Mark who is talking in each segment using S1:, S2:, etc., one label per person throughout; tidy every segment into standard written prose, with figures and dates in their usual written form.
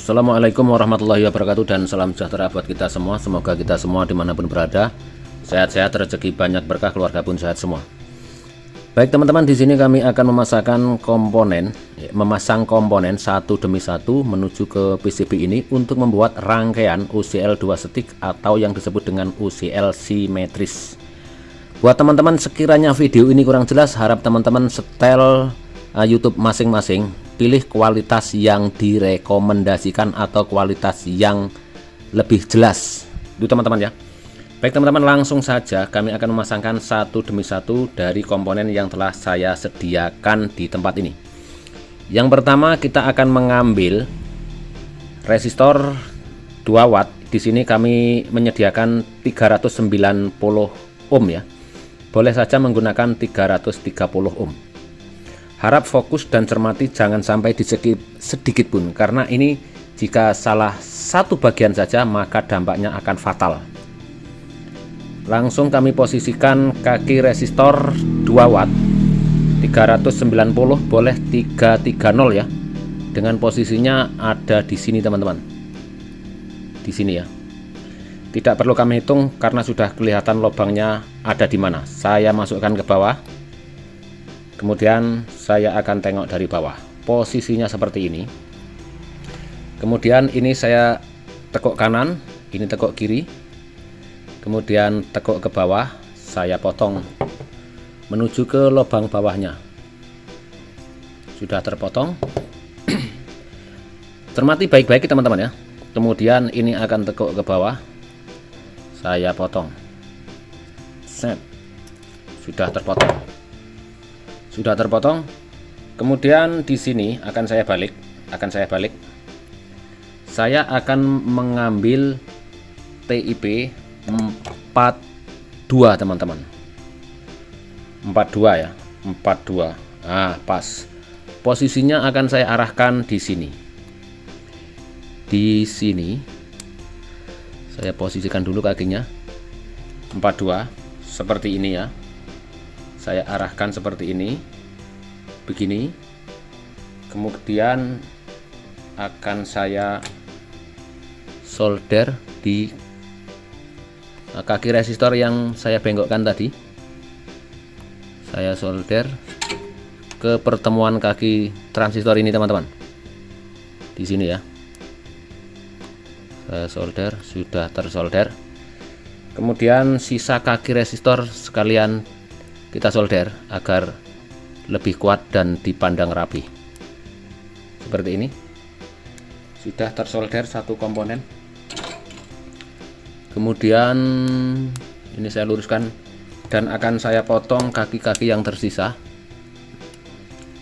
S1: Assalamualaikum warahmatullahi wabarakatuh dan salam sejahtera buat kita semua. Semoga kita semua dimanapun berada sehat-sehat, rezeki banyak, berkah, keluarga pun sehat semua. Baik teman-teman, di sini kami akan memasang komponen satu demi satu menuju ke PCB ini untuk membuat rangkaian UCL 2 stick atau yang disebut dengan UCL simetris. Buat teman-teman sekiranya video ini kurang jelas, harap teman-teman setel YouTube masing-masing, pilih kualitas yang direkomendasikan atau kualitas yang lebih jelas itu teman-teman ya. Baik teman-teman, langsung saja kami akan memasangkan satu demi satu dari komponen yang telah saya sediakan di tempat ini. Yang pertama kita akan mengambil resistor 2 watt. Di sini kami menyediakan 390 ohm ya. Boleh saja menggunakan 330 ohm. Harap fokus dan cermati, jangan sampai di-skip sedikit pun, karena ini jika salah satu bagian saja maka dampaknya akan fatal. Langsung kami posisikan kaki resistor 2 watt 390, boleh 330 ya. Dengan posisinya ada di sini teman-teman. Di sini ya. Tidak perlu kami hitung karena sudah kelihatan lubangnya ada di mana. Saya masukkan ke bawah. Kemudian saya akan tengok dari bawah. Posisinya seperti ini. Kemudian ini saya tekuk kanan, ini tekuk kiri. Kemudian tekuk ke bawah, saya potong menuju ke lubang bawahnya. Sudah terpotong. Cermati baik-baik teman-teman ya. Kemudian ini akan tekuk ke bawah, saya potong. Set. Sudah terpotong. Sudah terpotong. Kemudian di sini akan saya balik. Saya akan mengambil TIP 42 teman-teman. 42 ya, 42. Nah, pas. Posisinya akan saya arahkan di sini. Di sini saya posisikan dulu kakinya. 42 seperti ini ya. Saya arahkan seperti ini. Begini. Kemudian akan saya solder di kaki resistor yang saya bengkokkan tadi. Saya solder ke pertemuan kaki transistor ini teman-teman. Di sini ya. Saya solder, sudah tersolder. Kemudian sisa kaki resistor sekalian kita solder agar lebih kuat dan dipandang rapi. Seperti ini. Sudah tersolder satu komponen. Kemudian ini saya luruskan dan akan saya potong kaki-kaki yang tersisa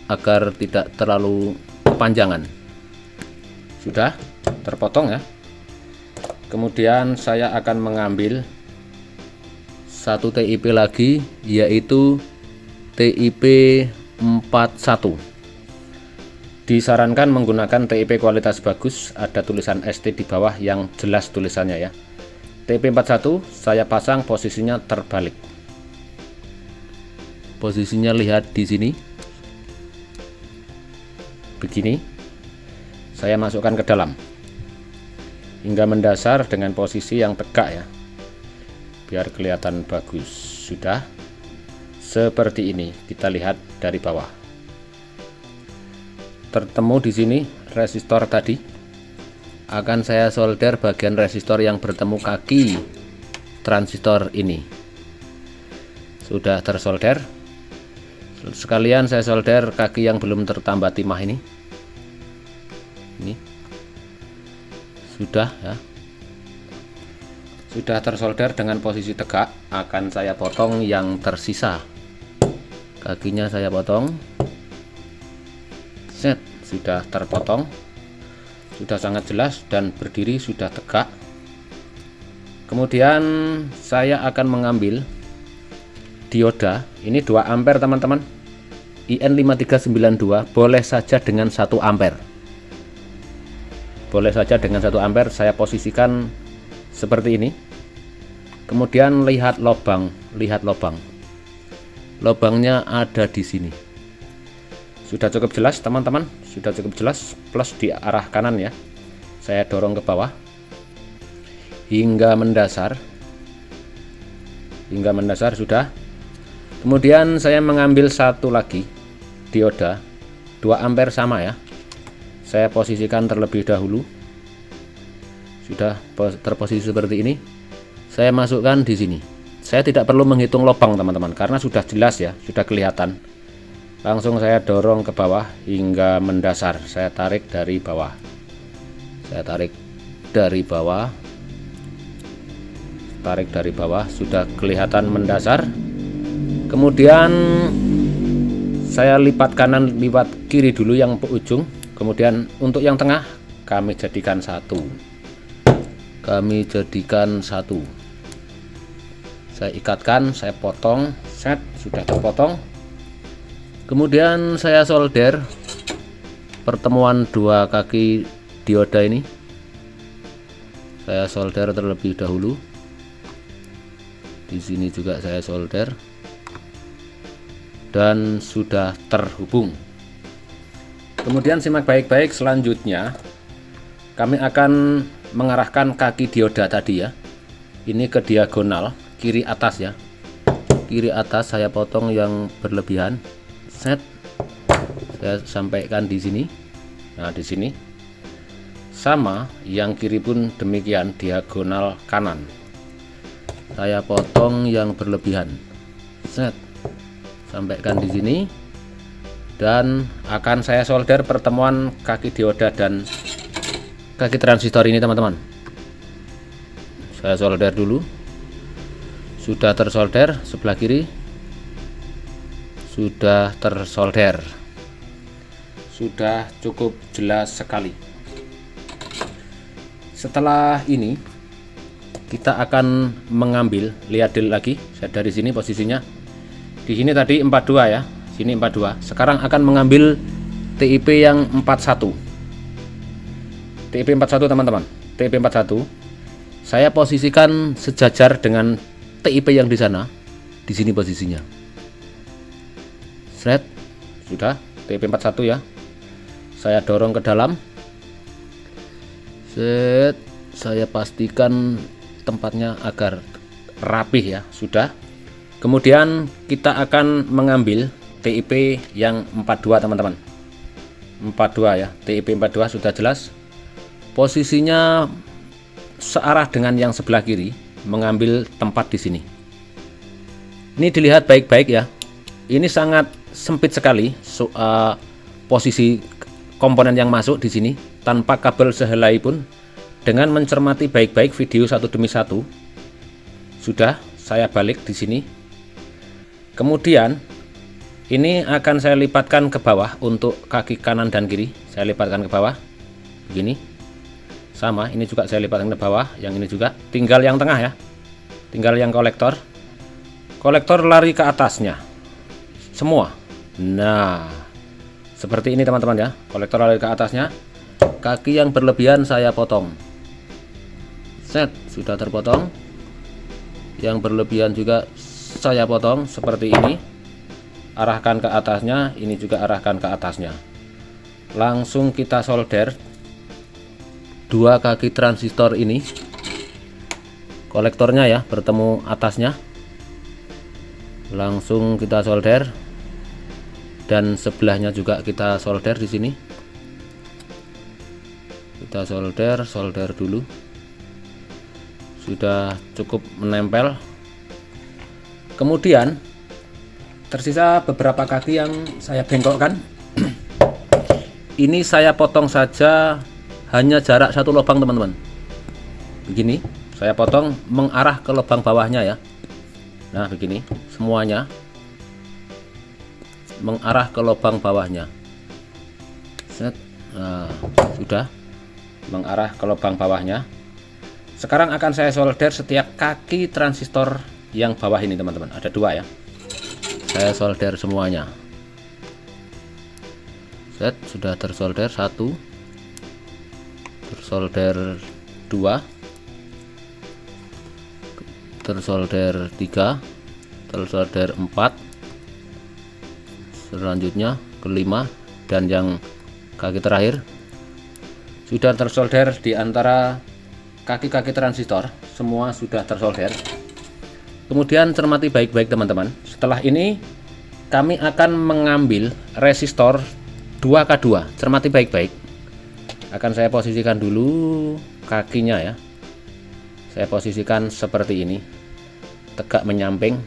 S1: agar tidak terlalu kepanjangan. Sudah terpotong ya. Kemudian saya akan mengambil satu TIP lagi, yaitu TIP 41. Disarankan menggunakan TIP kualitas bagus, ada tulisan ST di bawah yang jelas tulisannya ya. TIP 41 saya pasang posisinya terbalik. Posisinya lihat di sini. Begini. Saya masukkan ke dalam. Hingga mendasar dengan posisi yang tegak ya. Biar kelihatan bagus. Sudah. Seperti ini. Kita lihat dari bawah. Tertemu di sini resistor tadi. Akan saya solder bagian resistor yang bertemu kaki transistor ini. Sudah tersolder. Sekalian saya solder kaki yang belum tertambah timah ini. Ini sudah ya. Sudah tersolder dengan posisi tegak. Akan saya potong yang tersisa. Kakinya saya potong. Set, sudah terpotong. Sudah sangat jelas dan berdiri, sudah tegak. Kemudian saya akan mengambil dioda. Ini 2 ampere teman-teman. IN5392, boleh saja dengan 1 ampere. Boleh saja dengan 1 ampere. Saya posisikan seperti ini. Kemudian lihat lubang, lubangnya ada di sini. Sudah cukup jelas teman-teman, sudah cukup jelas, plus di arah kanan ya. saya dorong ke bawah hingga mendasar. Sudah. Kemudian saya mengambil satu lagi dioda 2 ampere sama ya. Saya posisikan terlebih dahulu. Sudah terposisi seperti ini. Saya masukkan di sini. Saya tidak perlu menghitung lubang teman-teman, karena sudah jelas ya, sudah kelihatan. Langsung saya dorong ke bawah hingga mendasar. Saya tarik dari bawah. Tarik dari bawah, sudah kelihatan mendasar. Kemudian saya lipat kanan, lipat kiri dulu yang ujung. Kemudian untuk yang tengah kami jadikan satu. Saya ikatkan, saya potong, set, sudah terpotong. Kemudian saya solder pertemuan 2 kaki dioda ini. Saya solder terlebih dahulu. Di sini juga saya solder dan sudah terhubung. Kemudian simak baik-baik, selanjutnya kami akan mengarahkan kaki dioda tadi ya. Ini ke diagonal kiri atas ya. Kiri atas saya potong yang berlebihan. Set. Saya sampaikan di sini. Nah, di sini. Sama, yang kiri pun demikian, diagonal kanan. Saya potong yang berlebihan. Set. Sampaikan di sini. Dan akan saya solder pertemuan kaki dioda dan kaki transistor ini teman-teman. Saya solder dulu. Sudah tersolder sebelah kiri. Sudah tersolder. Sudah cukup jelas sekali. Setelah ini kita akan mengambil, lihat lagi, saya dari sini posisinya. Di sini tadi 42 ya, sini 42. Sekarang akan mengambil TIP yang 41. TIP 41 teman-teman. TIP 41. Saya posisikan sejajar dengan TIP yang di sana. Di sini posisinya. Set. Sudah, TIP 41 ya. Saya dorong ke dalam. Set. Saya pastikan tempatnya agar rapih ya. Sudah. Kemudian kita akan mengambil TIP yang 42 teman-teman. 42 ya. TIP 42 sudah jelas. Posisinya searah dengan yang sebelah kiri, mengambil tempat di sini. Ini dilihat baik-baik ya. Ini sangat sempit sekali posisi komponen yang masuk di sini tanpa kabel sehelai pun. Dengan mencermati baik-baik video satu demi satu, sudah saya balik di sini. Kemudian ini akan saya lipatkan ke bawah untuk kaki kanan dan kiri. Saya lipatkan ke bawah begini. Sama, ini juga saya lipatkan ke bawah, yang ini juga. Tinggal yang tengah ya. Tinggal yang kolektor. Kolektor lari ke atasnya. Semua. Nah, seperti ini teman-teman ya. Kolektor lari ke atasnya. Kaki yang berlebihan saya potong. Set, sudah terpotong. Yang berlebihan juga saya potong seperti ini. Arahkan ke atasnya, ini juga arahkan ke atasnya. Langsung kita solder 2 kaki transistor ini. Kolektornya ya, bertemu atasnya. Langsung kita solder. Dan sebelahnya juga kita solder di sini. Kita solder dulu. Sudah cukup menempel. Kemudian tersisa beberapa kaki yang saya bengkokkan. Ini saya potong saja hanya jarak 1 lubang teman-teman. Begini, saya potong mengarah ke lubang bawahnya ya. Nah begini, semuanya mengarah ke lubang bawahnya. Set. Nah, sudah mengarah ke lubang bawahnya. Sekarang akan saya solder setiap kaki transistor yang bawah ini teman-teman. Ada 2 ya. Saya solder semuanya. Set, sudah tersolder 1, tersolder 2, tersolder 3, tersolder 4, selanjutnya ke 5, dan yang kaki terakhir sudah tersolder di antara kaki-kaki transistor, semua sudah tersolder. Kemudian cermati baik-baik teman-teman. Setelah ini kami akan mengambil resistor 2K2. Cermati baik-baik. Akan saya posisikan dulu kakinya ya. Saya posisikan seperti ini, tegak menyamping.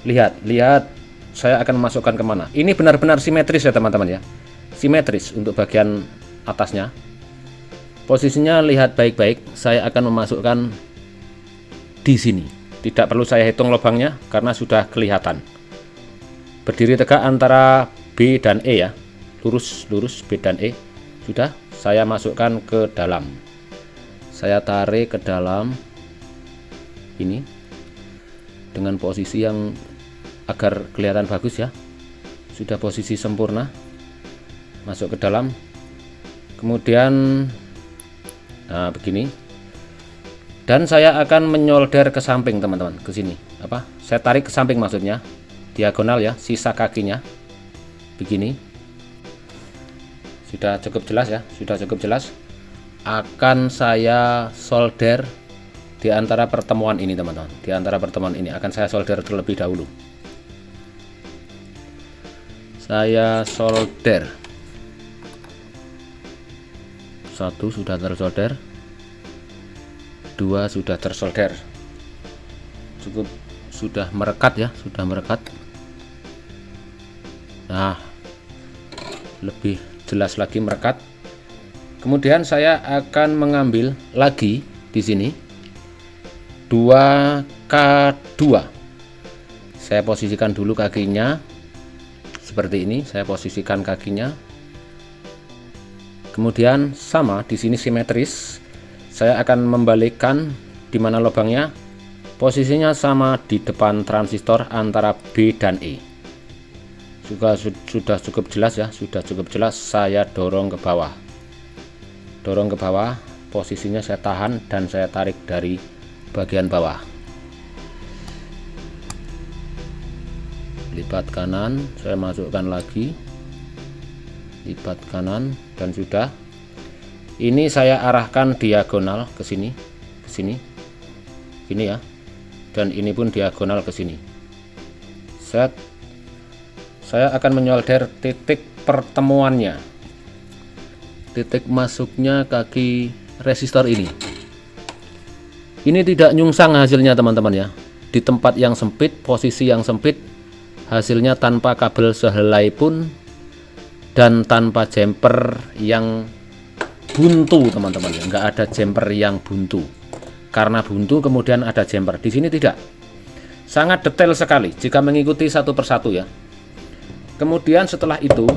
S1: Lihat, saya akan memasukkan kemana. Ini benar-benar simetris ya teman-teman ya, simetris untuk bagian atasnya. Posisinya lihat baik-baik. Saya akan memasukkan di sini. Tidak perlu saya hitung lubangnya karena sudah kelihatan. Berdiri tegak antara B dan E ya, lurus B dan E. Sudah saya masukkan ke dalam. Saya tarik ke dalam ini dengan posisi yang agar kelihatan bagus ya. Sudah posisi sempurna. Masuk ke dalam. Kemudian nah begini. Dan saya akan menyolder ke samping teman-teman, ke sini. Saya tarik ke samping maksudnya, diagonal ya, sisa kakinya. Begini. Sudah cukup jelas ya, sudah cukup jelas. Akan saya solder di antara pertemuan ini teman-teman. Di antara pertemuan ini akan saya solder terlebih dahulu. Saya solder. Satu sudah tersolder. 2 sudah tersolder. Cukup sudah merekat ya, sudah merekat. Nah, lebih jelas lagi merekat. Kemudian saya akan mengambil lagi di sini 2K2. Saya posisikan dulu kakinya seperti ini, saya posisikan kakinya. Kemudian sama di sini simetris. Saya akan membalikkan di mana lubangnya. Posisinya sama di depan transistor antara B dan E. Sudah cukup jelas ya, sudah cukup jelas. Saya dorong ke bawah. Dorong ke bawah, posisinya saya tahan dan saya tarik dari bagian bawah. Lipat kanan, saya masukkan lagi. Lipat kanan dan sudah. Ini saya arahkan diagonal ke sini, ini ya, dan ini pun diagonal ke sini. Set. Saya akan menyolder titik pertemuannya, titik masuknya kaki resistor ini. Ini tidak nyungsang hasilnya teman-teman ya. Di tempat yang sempit, posisi yang sempit, hasilnya tanpa kabel sehelai pun dan tanpa jumper yang buntu teman-teman, nggak ada jumper yang buntu. Karena buntu kemudian ada jumper, di sini tidak. Sangat detail sekali jika mengikuti satu persatu ya. Kemudian setelah itu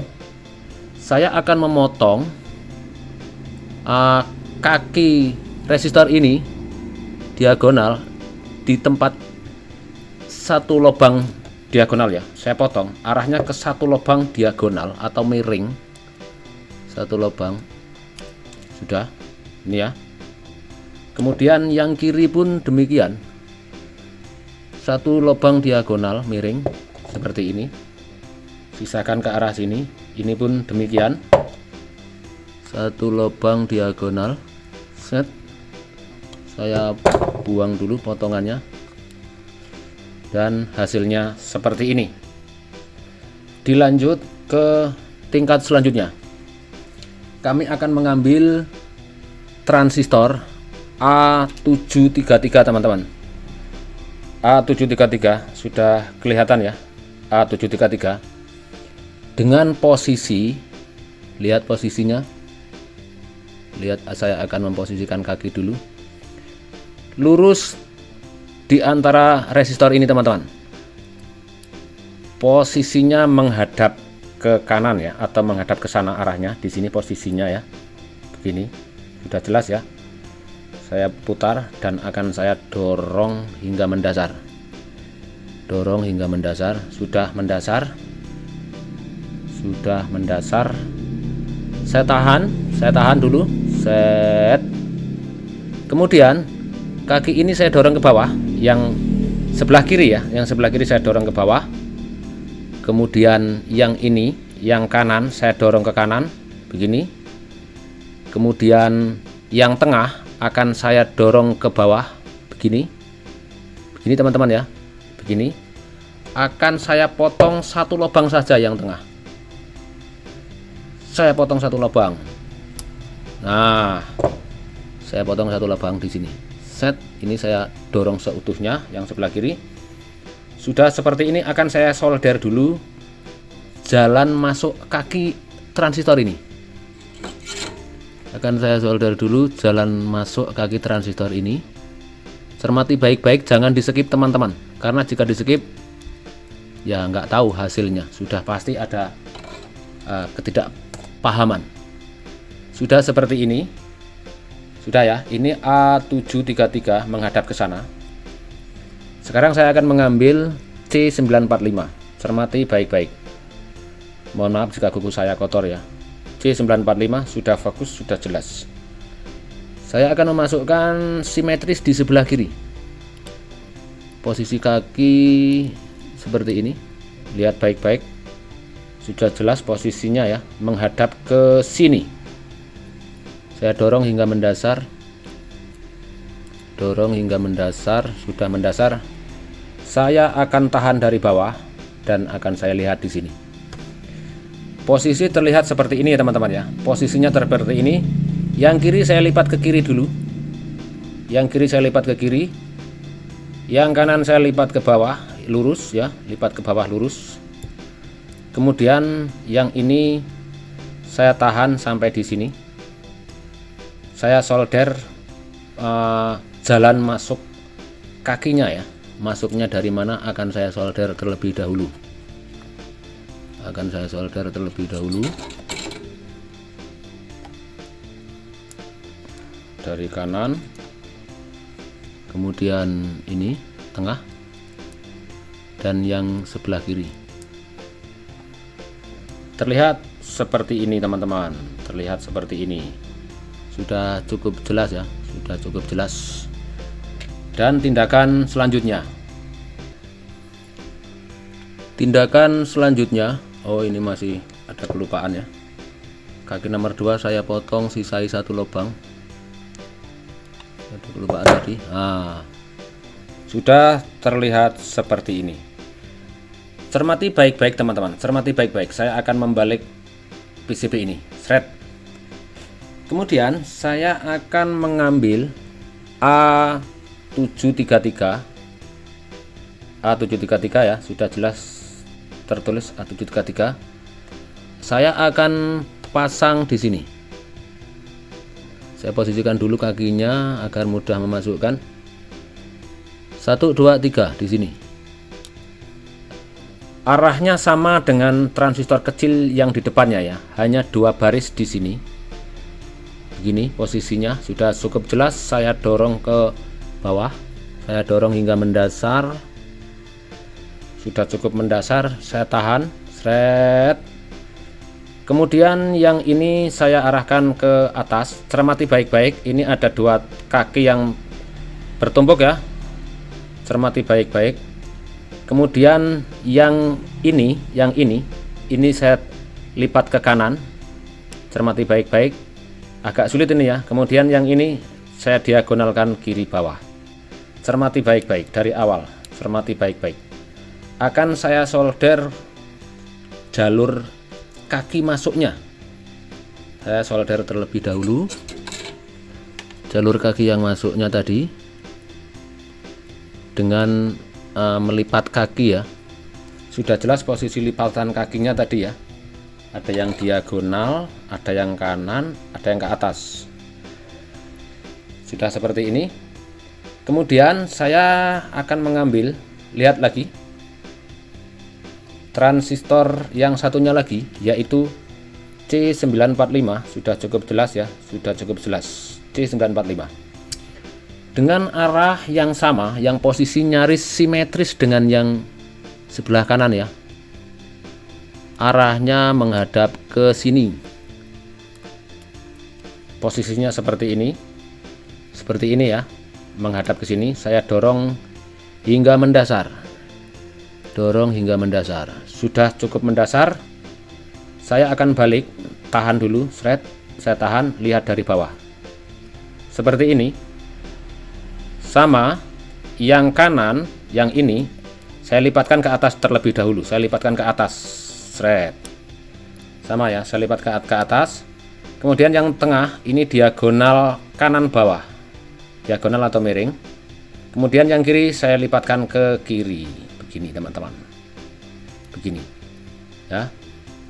S1: saya akan memotong kaki resistor ini diagonal di tempat satu lubang diagonal ya. Saya potong arahnya ke satu lubang diagonal atau miring, satu lubang. Sudah, ini ya. Kemudian yang kiri pun demikian, satu lubang diagonal miring seperti ini. Sisakan ke arah sini. Ini pun demikian, satu lubang diagonal. Set. Saya buang dulu potongannya. Dan hasilnya seperti ini. Dilanjut ke tingkat selanjutnya. Kami akan mengambil transistor A733 teman-teman. A733 sudah kelihatan ya, A733 dengan posisi, lihat posisinya, lihat. Saya akan memposisikan kaki dulu lurus di antara resistor ini teman-teman. Posisinya menghadap ke kanan ya, atau menghadap ke sana arahnya. Di sini posisinya ya, begini. Sudah jelas ya. Saya putar dan akan saya dorong hingga mendasar. Dorong hingga mendasar. Sudah mendasar. Sudah mendasar. Saya tahan dulu. Set. Kemudian kaki ini saya dorong ke bawah, yang sebelah kiri ya, yang sebelah kiri saya dorong ke bawah. Kemudian yang ini, yang kanan saya dorong ke kanan begini. Kemudian yang tengah akan saya dorong ke bawah begini teman-teman ya, begini. Akan saya potong satu lubang saja yang tengah, saya potong satu lubang. Nah, saya potong satu lubang di sini. Set, ini saya dorong seutuhnya yang sebelah kiri. Sudah seperti ini, akan saya solder dulu jalan masuk kaki transistor ini. Akan saya solder dulu jalan masuk kaki transistor ini. Cermati baik-baik, jangan di skip teman-teman, karena jika di skip ya nggak tahu hasilnya, sudah pasti ada ketidakpahaman. Sudah seperti ini, sudah ya, ini A733 menghadap ke sana. Sekarang saya akan mengambil C945, cermati baik-baik. Mohon maaf jika kuku saya kotor ya. C945 sudah fokus, sudah jelas. Saya akan memasukkan simetris di sebelah kiri. Posisi kaki seperti ini, lihat baik-baik, sudah jelas posisinya ya, menghadap ke sini. Saya dorong hingga mendasar, dorong hingga mendasar. Sudah mendasar, saya akan tahan dari bawah dan akan saya lihat di sini. Posisi terlihat seperti ini ya teman-teman ya. Posisinya seperti ini. Yang kiri saya lipat ke kiri dulu. Yang kiri saya lipat ke kiri. Yang kanan saya lipat ke bawah, lurus ya, lipat ke bawah lurus. Kemudian yang ini saya tahan sampai di sini. Saya solder jalan masuk kakinya ya. Masuknya dari mana akan saya solder terlebih dahulu. Akan saya solder terlebih dahulu. Dari kanan. Kemudian ini tengah. Dan yang sebelah kiri. Terlihat seperti ini teman-teman. Terlihat seperti ini. Sudah cukup jelas ya. Sudah cukup jelas. Dan tindakan selanjutnya. Tindakan selanjutnya. Oh, ini masih ada kelupaan ya. Kaki nomor 2 saya potong, sisai satu lubang. Ada kelupaan tadi. Nah, sudah terlihat seperti ini. Cermati baik-baik teman-teman. Cermati baik-baik. Saya akan membalik PCB ini. Shred. Kemudian saya akan mengambil A733. A733 ya, sudah jelas tertulis A733. Saya akan pasang di sini. Saya posisikan dulu kakinya agar mudah memasukkan. 1, 2, 3 di sini. Arahnya sama dengan transistor kecil yang di depannya ya, hanya 2 baris di sini. Begini posisinya, sudah cukup jelas. Saya dorong ke bawah, saya dorong hingga mendasar. Sudah cukup mendasar, saya tahan, shred. Kemudian yang ini saya arahkan ke atas. Cermati baik-baik, ini ada 2 kaki yang bertumpuk ya. Cermati baik-baik. Kemudian yang ini saya lipat ke kanan. Cermati baik-baik. Agak sulit ini ya. Kemudian yang ini saya diagonalkan kiri bawah. Cermati baik-baik dari awal. Cermati baik-baik. Akan saya solder jalur kaki masuknya. Saya solder terlebih dahulu jalur kaki yang masuknya tadi dengan melipat kaki ya. Sudah jelas posisi lipatan kakinya tadi ya. Ada yang diagonal, ada yang kanan, ada yang ke atas. Sudah seperti ini. Kemudian saya akan mengambil, lihat lagi, transistor yang satunya lagi, yaitu C945. Sudah cukup jelas ya, sudah cukup jelas. C945 dengan arah yang sama, yang posisi nyaris simetris dengan yang sebelah kanan ya. Arahnya menghadap ke sini. Posisinya seperti ini. Seperti ini ya, menghadap ke sini. Saya dorong hingga mendasar. Dorong hingga mendasar. Sudah cukup mendasar. Saya akan balik, tahan dulu, shred. saya tahan, lihat dari bawah seperti ini. Sama yang kanan, yang ini saya lipatkan ke atas terlebih dahulu. Saya lipatkan ke atas, seret. Sama ya, saya lipat ke atas. Kemudian yang tengah ini diagonal kanan bawah, diagonal atau miring. Kemudian yang kiri saya lipatkan ke kiri, begini teman-teman, begini ya.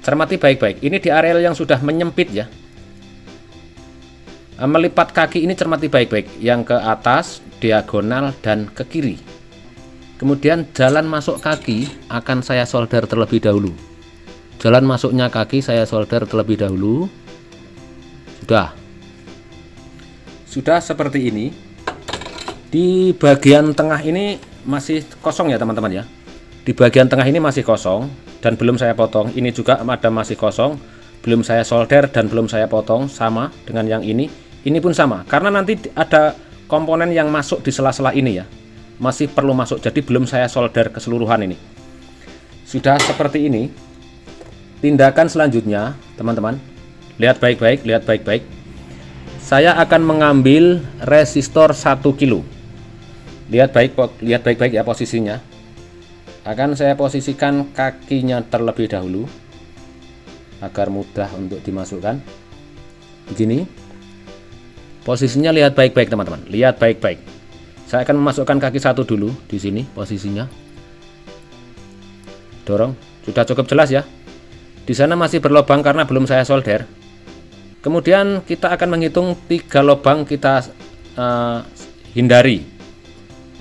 S1: Cermati baik-baik, ini di areal yang sudah menyempit ya. Melipat kaki ini cermati baik-baik, yang ke atas, diagonal, dan ke kiri. Kemudian jalan masuk kaki akan saya solder terlebih dahulu. Jalan masuknya kaki saya solder terlebih dahulu. Sudah seperti ini. Di bagian tengah ini masih kosong ya teman-teman ya. Di bagian tengah ini masih kosong dan belum saya potong. Ini juga ada masih kosong, belum saya solder dan belum saya potong. Sama dengan yang ini. Ini pun sama, karena nanti ada komponen yang masuk di sela-sela ini ya, masih perlu masuk, jadi belum saya solder keseluruhan ini. Sudah seperti ini. Tindakan selanjutnya teman-teman, lihat baik-baik, lihat baik-baik. Saya akan mengambil resistor 1 kilo. Lihat baik-baik ya posisinya. Akan saya posisikan kakinya terlebih dahulu agar mudah untuk dimasukkan. Begini. Posisinya lihat baik-baik teman-teman, lihat baik-baik. Saya akan memasukkan kaki satu dulu di sini posisinya. Dorong, sudah cukup jelas ya. Di sana masih berlubang karena belum saya solder. Kemudian kita akan menghitung 3 lubang kita hindari,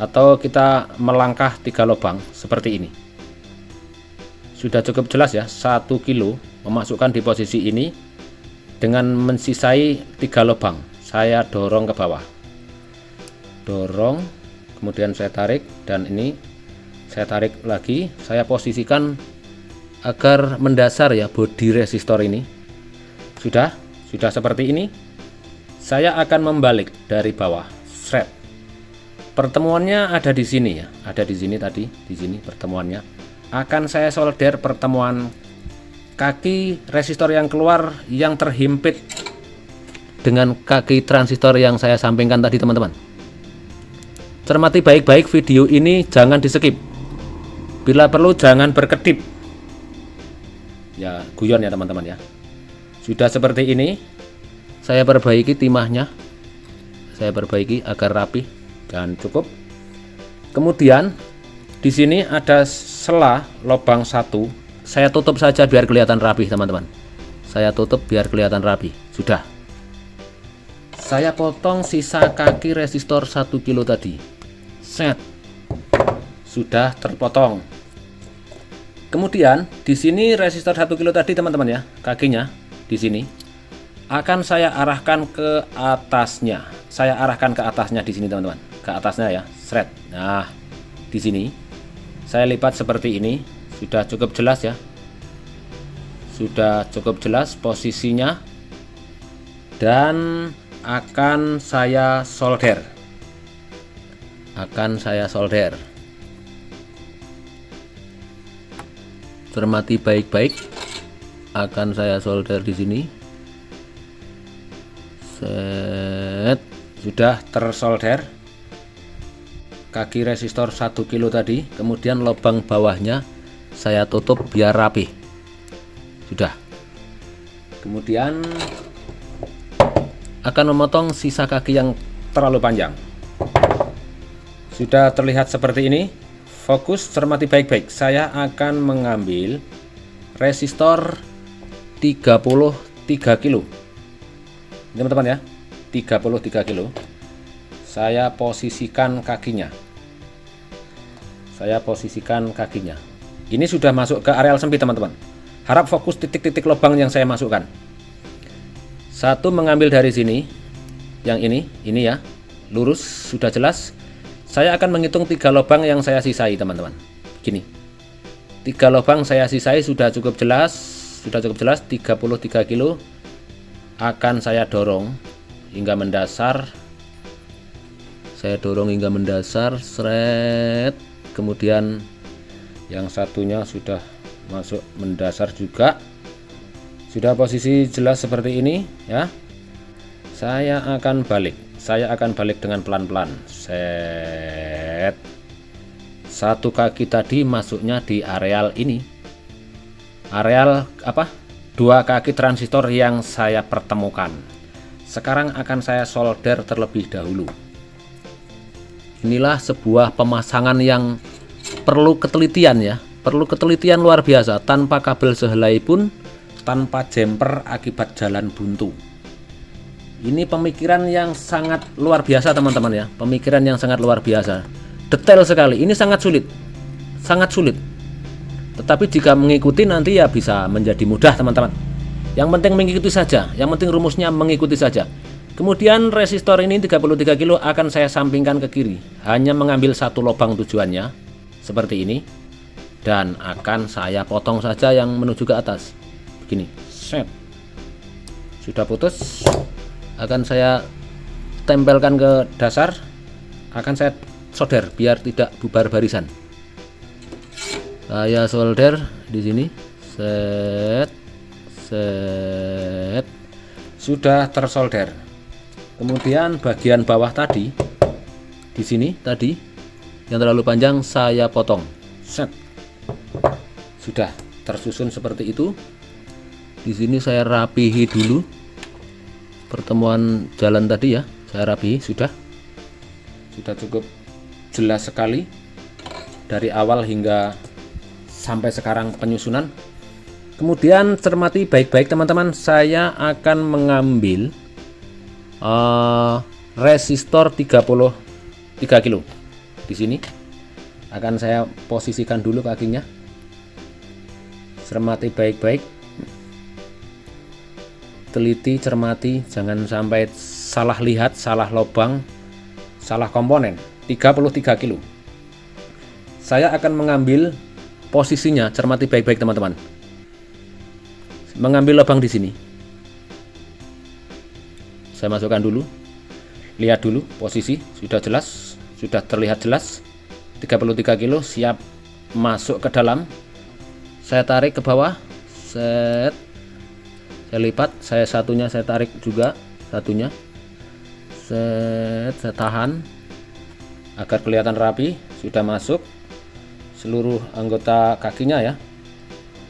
S1: atau kita melangkah 3 lubang seperti ini. Sudah cukup jelas ya, 1 kilo memasukkan di posisi ini dengan mensisai 3 lubang. Saya dorong ke bawah, dorong, kemudian saya tarik, dan ini saya tarik lagi. Saya posisikan agar mendasar ya bodi resistor ini. Sudah seperti ini. Saya akan membalik dari bawah, seret. Pertemuannya ada di sini ya, ada di sini tadi, di sini pertemuannya. Akan saya solder pertemuan kaki resistor yang keluar yang terhimpit dengan kaki transistor yang saya sampingkan tadi teman-teman. Cermati baik-baik video ini, jangan di skip. Bila perlu jangan berkedip. Ya guyon ya teman-teman ya. Sudah seperti ini. Saya perbaiki timahnya. Saya perbaiki agar rapi dan cukup. Kemudian di sini ada sela lubang 1. Saya tutup saja biar kelihatan rapi teman-teman. Saya tutup biar kelihatan rapi. Sudah. Saya potong sisa kaki resistor 1 kilo tadi. Set. Sudah terpotong. Kemudian di sini resistor 1 kilo tadi teman-teman ya, kakinya di sini akan saya arahkan ke atasnya. Saya arahkan ke atasnya di sini teman-teman. Ke atasnya ya, seret. Nah, di sini saya lipat seperti ini. Sudah cukup jelas ya. Sudah cukup jelas posisinya. Dan akan saya solder. Cermati baik-baik. Akan saya solder di sini. Set. Sudah tersolder. Kaki resistor 1 kilo tadi. Kemudian lubang bawahnya saya tutup biar rapi. Sudah. Kemudian akan memotong sisa kaki yang terlalu panjang. Sudah terlihat seperti ini. Fokus, cermati baik-baik. Saya akan mengambil resistor 33 kilo. Ini teman-teman ya, 33 kilo. Saya posisikan kakinya. Ini sudah masuk ke areal sempit teman-teman. Harap fokus titik-titik lubang yang saya masukkan. Satu mengambil dari sini, yang ini ya, lurus, sudah jelas. Saya akan menghitung 3 lubang yang saya sisai teman-teman. Gini, 3 lubang saya sisai sudah cukup jelas, 33 kilo. Akan saya dorong hingga mendasar. Seret. Kemudian yang satunya sudah masuk mendasar juga. Sudah posisi jelas seperti ini ya. Saya akan balik dengan pelan-pelan. Set. Satu kaki tadi masuknya di areal ini. Areal apa? Dua kaki transistor yang saya pertemukan. Sekarang akan saya solder terlebih dahulu. Inilah sebuah pemasangan yang perlu ketelitian ya. Perlu ketelitian luar biasa, tanpa kabel sehelai pun, tanpa jumper akibat jalan buntu. Ini pemikiran yang sangat luar biasa teman-teman ya. Pemikiran yang sangat luar biasa. Detail sekali. Ini sangat sulit. Sangat sulit. Tetapi jika mengikuti nanti ya bisa menjadi mudah teman-teman. Yang penting mengikuti saja. Yang penting rumusnya mengikuti saja. Kemudian resistor ini 33 kilo akan saya sampingkan ke kiri. Hanya mengambil satu lubang tujuannya. Seperti ini. Dan akan saya potong saja yang menuju ke atas. Begini. Set. Sudah putus. Akan saya tempelkan ke dasar, akan saya solder biar tidak bubar barisan. Saya solder di sini, set, sudah tersolder. Kemudian bagian bawah tadi, di sini tadi yang terlalu panjang saya potong, set, sudah tersusun seperti itu. Di sini saya rapihi dulu. Pertemuan jalan tadi ya, saya rapi, sudah cukup jelas sekali dari awal hingga sampai sekarang penyusunan. Kemudian cermati baik-baik teman-teman, saya akan mengambil resistor 33 kilo. Di sini akan saya posisikan dulu kakinya. Cermati baik-baik. Teliti, cermati, jangan sampai salah lihat, salah lubang, salah komponen. 33 kilo. Saya akan mengambil posisinya, cermati baik-baik teman-teman. Mengambil lubang di sini. Saya masukkan dulu. Lihat dulu posisi, sudah jelas, sudah terlihat jelas. 33 kilo siap masuk ke dalam. Saya tarik ke bawah. Set. Saya lipat, satunya saya tarik juga, satunya saya tahan agar kelihatan rapi. Sudah masuk seluruh anggota kakinya ya.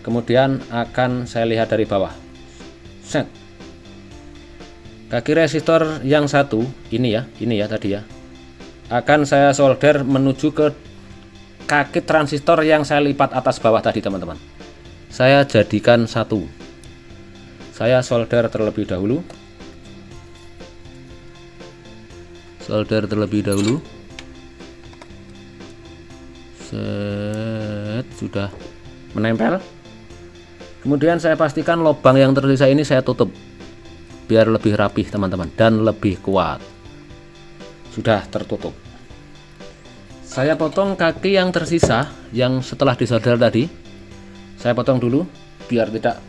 S1: Kemudian akan saya lihat dari bawah. Set. Kaki resistor yang satu ini ya tadi ya, akan saya solder menuju ke kaki transistor yang saya lipat atas bawah tadi teman-teman. Saya jadikan satu. Saya solder terlebih dahulu. Set, sudah menempel. Kemudian saya pastikan lubang yang tersisa ini saya tutup biar lebih rapih teman-teman dan lebih kuat. Sudah tertutup. Saya potong kaki yang tersisa yang setelah disolder tadi. Saya potong dulu biar tidak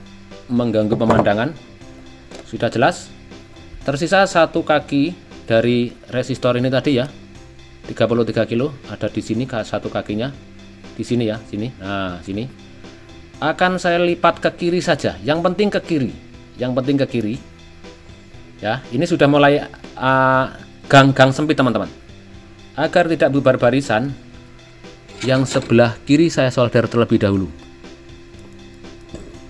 S1: mengganggu pemandangan. Sudah jelas. Tersisa satu kaki dari resistor ini tadi ya, 33 kilo ada di sini satu kakinya, di sini ya, sini. Nah, sini. Akan saya lipat ke kiri saja. Yang penting ke kiri. Ya, ini sudah mulai gang-gang sempit teman-teman. Agar tidak bubar barisan, yang sebelah kiri saya solder terlebih dahulu.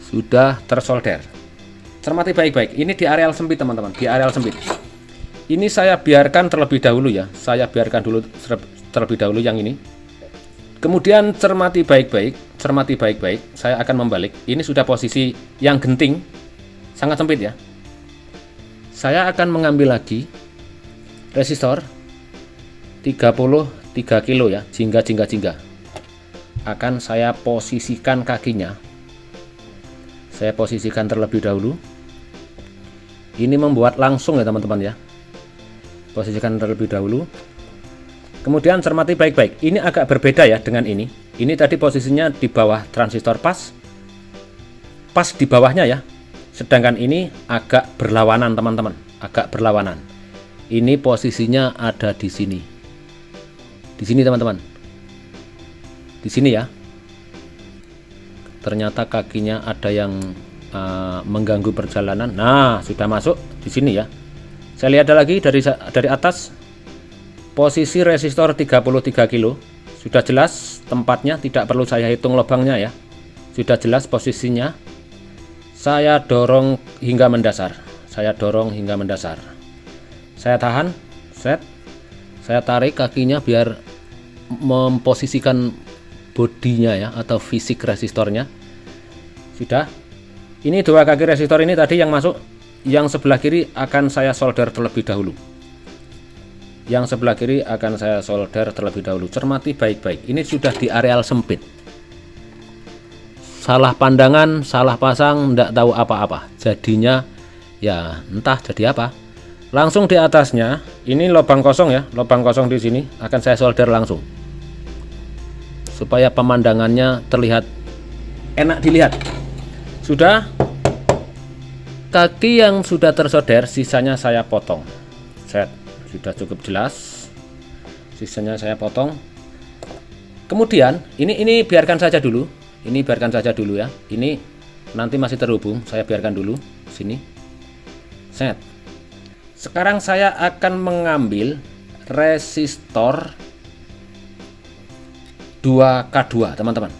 S1: Sudah tersolder. Cermati baik-baik. Ini di areal sempit teman-teman, di areal sempit. Ini saya biarkan terlebih dahulu ya. Saya biarkan dulu terlebih dahulu yang ini. Kemudian cermati baik-baik, saya akan membalik. Ini sudah posisi yang genting, sangat sempit ya. Saya akan mengambil lagi resistor 33 kilo ya, jingga. Akan saya posisikan kakinya. Saya posisikan terlebih dahulu. Ini membuat langsung ya teman-teman ya. Posisikan terlebih dahulu. Kemudian cermati baik-baik. Ini agak berbeda ya dengan ini. Ini tadi posisinya di bawah transistor pas di bawahnya ya. Sedangkan ini agak berlawanan teman-teman. Agak berlawanan. Ini posisinya ada di sini. Di sini teman-teman. Di sini ya. Ternyata kakinya ada yang mengganggu perjalanan. Nah, sudah masuk di sini ya. Saya lihat lagi dari atas, posisi resistor 33 kilo sudah jelas tempatnya, tidak perlu saya hitung lubangnya ya, sudah jelas posisinya. Saya dorong hingga mendasar, saya tahan, set, saya tarik kakinya biar memposisikan bodinya ya, atau fisik resistornya. Sudah. Ini dua kaki resistor ini tadi yang masuk, yang sebelah kiri akan saya solder terlebih dahulu. Cermati baik-baik. Ini sudah di areal sempit. Salah pandangan, salah pasang, tidak tahu apa-apa. Jadinya ya entah jadi apa. Langsung di atasnya, ini lubang kosong ya, lubang kosong di sini akan saya solder langsung. Supaya pemandangannya terlihat enak dilihat. Sudah, kaki yang sudah tersolder sisanya saya potong. Set, sudah cukup jelas. Sisanya saya potong. Kemudian ini biarkan saja dulu. Ini biarkan saja dulu ya. Ini nanti masih terhubung, saya biarkan dulu sini. Set. Sekarang saya akan mengambil resistor 2K2 teman-teman.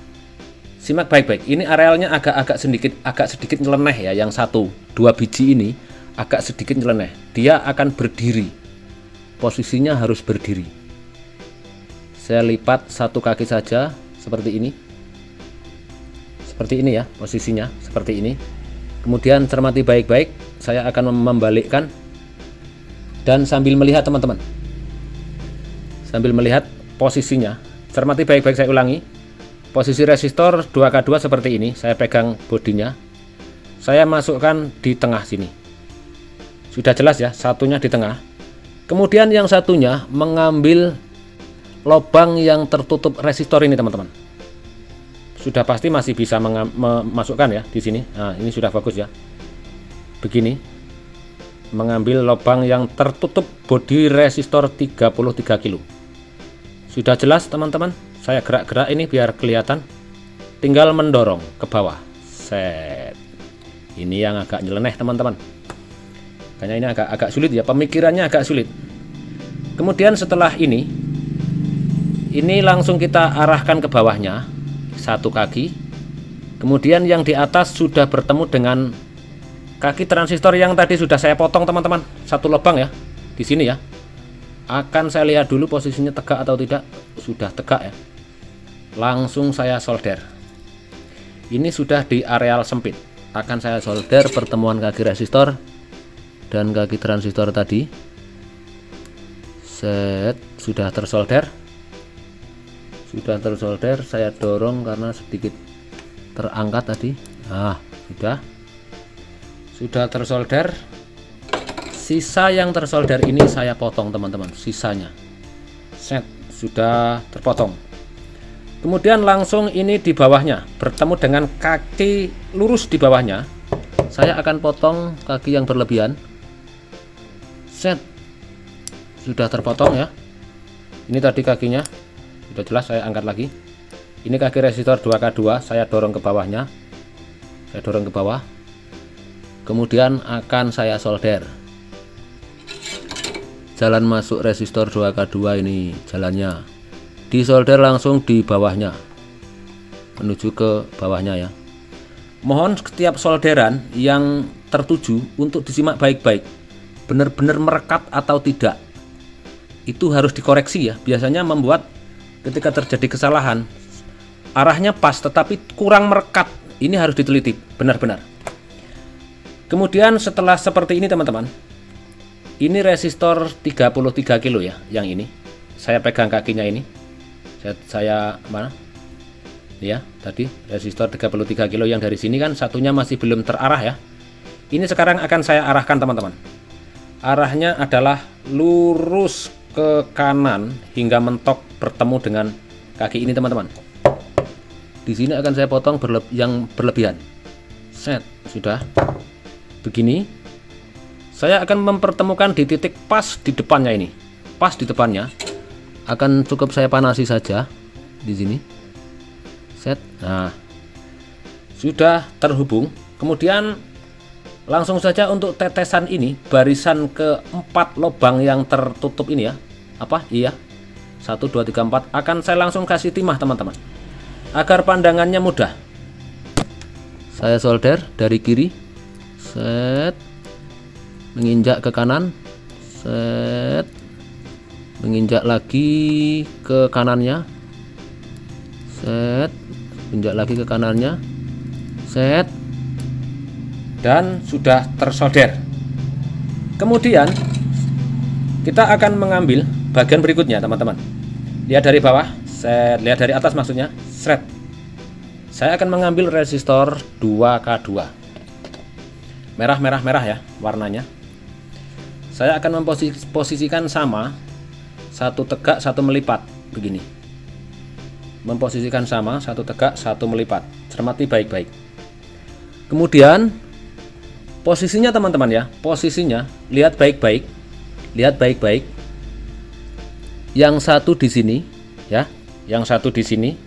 S1: Simak baik-baik. Ini arealnya agak sedikit nyeleneh ya. Yang 2 biji ini agak sedikit nyeleneh. Dia akan berdiri. Posisinya harus berdiri. Saya lipat satu kaki saja seperti ini. Seperti ini ya posisinya, seperti ini. Kemudian cermati baik-baik. Saya akan membalikkan dan sambil melihat teman-teman. Sambil melihat posisinya. Cermati baik-baik, saya ulangi. Posisi resistor 2K2 seperti ini. Saya pegang bodinya. Saya masukkan di tengah sini. Sudah jelas ya, satunya di tengah. Kemudian yang satunya mengambil lubang yang tertutup resistor ini teman-teman. Sudah pasti masih bisa memasukkan ya di sini. Nah, ini sudah bagus ya. Begini. Mengambil lubang yang tertutup bodi resistor 33 kilo. Sudah jelas teman-teman, saya gerak-gerak ini biar kelihatan. Tinggal mendorong ke bawah. Set. Ini yang agak nyeleneh teman-teman. Kayaknya ini agak sulit ya, pemikirannya agak sulit. Kemudian setelah ini langsung kita arahkan ke bawahnya, satu kaki. Kemudian yang di atas sudah bertemu dengan kaki transistor yang tadi sudah saya potong teman-teman. Satu lubang ya, di sini ya. Akan saya lihat dulu posisinya tegak atau tidak. Sudah tegak ya. Langsung saya solder. Ini sudah di areal sempit. Akan saya solder pertemuan kaki resistor dan kaki transistor tadi. Set, sudah tersolder. Saya dorong karena sedikit terangkat tadi. Nah, sudah tersolder. Sisa yang tersolder ini saya potong teman-teman, sisanya. Set, sudah terpotong. Kemudian langsung ini di bawahnya bertemu dengan kaki lurus di bawahnya. Saya akan potong kaki yang berlebihan. Set, sudah terpotong ya. Ini tadi kakinya sudah jelas, saya angkat lagi. Ini kaki resistor 2K2, saya dorong ke bawahnya. Saya dorong ke bawah. Kemudian akan saya solder. Jalan masuk resistor 2K2 ini jalannya. Disolder langsung di bawahnya. Menuju ke bawahnya ya. Mohon setiap solderan yang tertuju untuk disimak baik-baik. Benar-benar merekat atau tidak. Itu harus dikoreksi ya. Biasanya membuat ketika terjadi kesalahan, arahnya pas tetapi kurang merekat. Ini harus diteliti benar-benar. Kemudian setelah seperti ini teman-teman, ini resistor 33 kilo ya, yang ini. Saya pegang kakinya ini. Saya mana? Ya, tadi resistor 33 kilo yang dari sini kan satunya masih belum terarah ya. Ini sekarang akan saya arahkan teman-teman. Arahnya adalah lurus ke kanan hingga mentok bertemu dengan kaki ini teman-teman. Di sini akan saya potong yang berlebihan. Set, sudah. Begini. Saya akan mempertemukan di titik pas di depannya ini. Pas di depannya. Akan cukup saya panasi saja di sini. Set. Nah, sudah terhubung. Kemudian Langsung saja untuk tetesan ini, barisan keempat lubang yang tertutup ini ya, iya 1 2 3 4 akan saya langsung kasih timah teman-teman, agar pandangannya mudah. Saya solder dari kiri, set, menginjak ke kanan, set, menginjak lagi ke kanannya, set, menginjak lagi ke kanannya, set, dan sudah tersolder. Kemudian kita akan mengambil bagian berikutnya teman-teman. Lihat dari bawah, lihat dari atas maksudnya, shred. Saya akan mengambil resistor 2K2 merah ya warnanya. Saya akan memposisikan sama, satu tegak satu melipat begini. Memposisikan sama, satu tegak satu melipat. Cermati baik-baik. Kemudian posisinya teman-teman ya, posisinya lihat baik-baik, lihat baik-baik. Yang satu di sini ya, yang satu di sini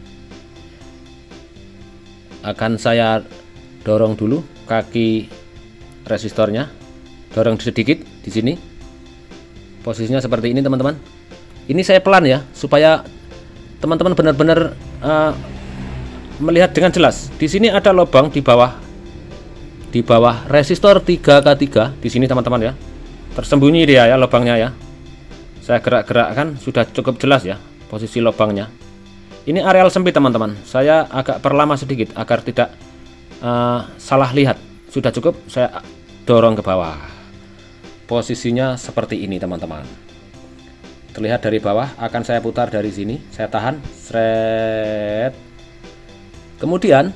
S1: akan saya dorong dulu kaki resistornya, dorong sedikit di sini. Posisinya seperti ini teman-teman. Ini saya pelan ya, supaya teman-teman benar-benar melihat dengan jelas. Di sini ada lubang di bawah resistor 3K3 di sini teman-teman ya. Tersembunyi dia ya lubangnya ya. Saya gerak-gerakkan sudah cukup jelas ya posisi lubangnya. Ini areal sempit teman-teman. Saya agak perlama sedikit agar tidak salah lihat. Sudah cukup, saya dorong ke bawah. Posisinya seperti ini teman-teman. Terlihat dari bawah, akan saya putar dari sini. Saya tahan, seret. Kemudian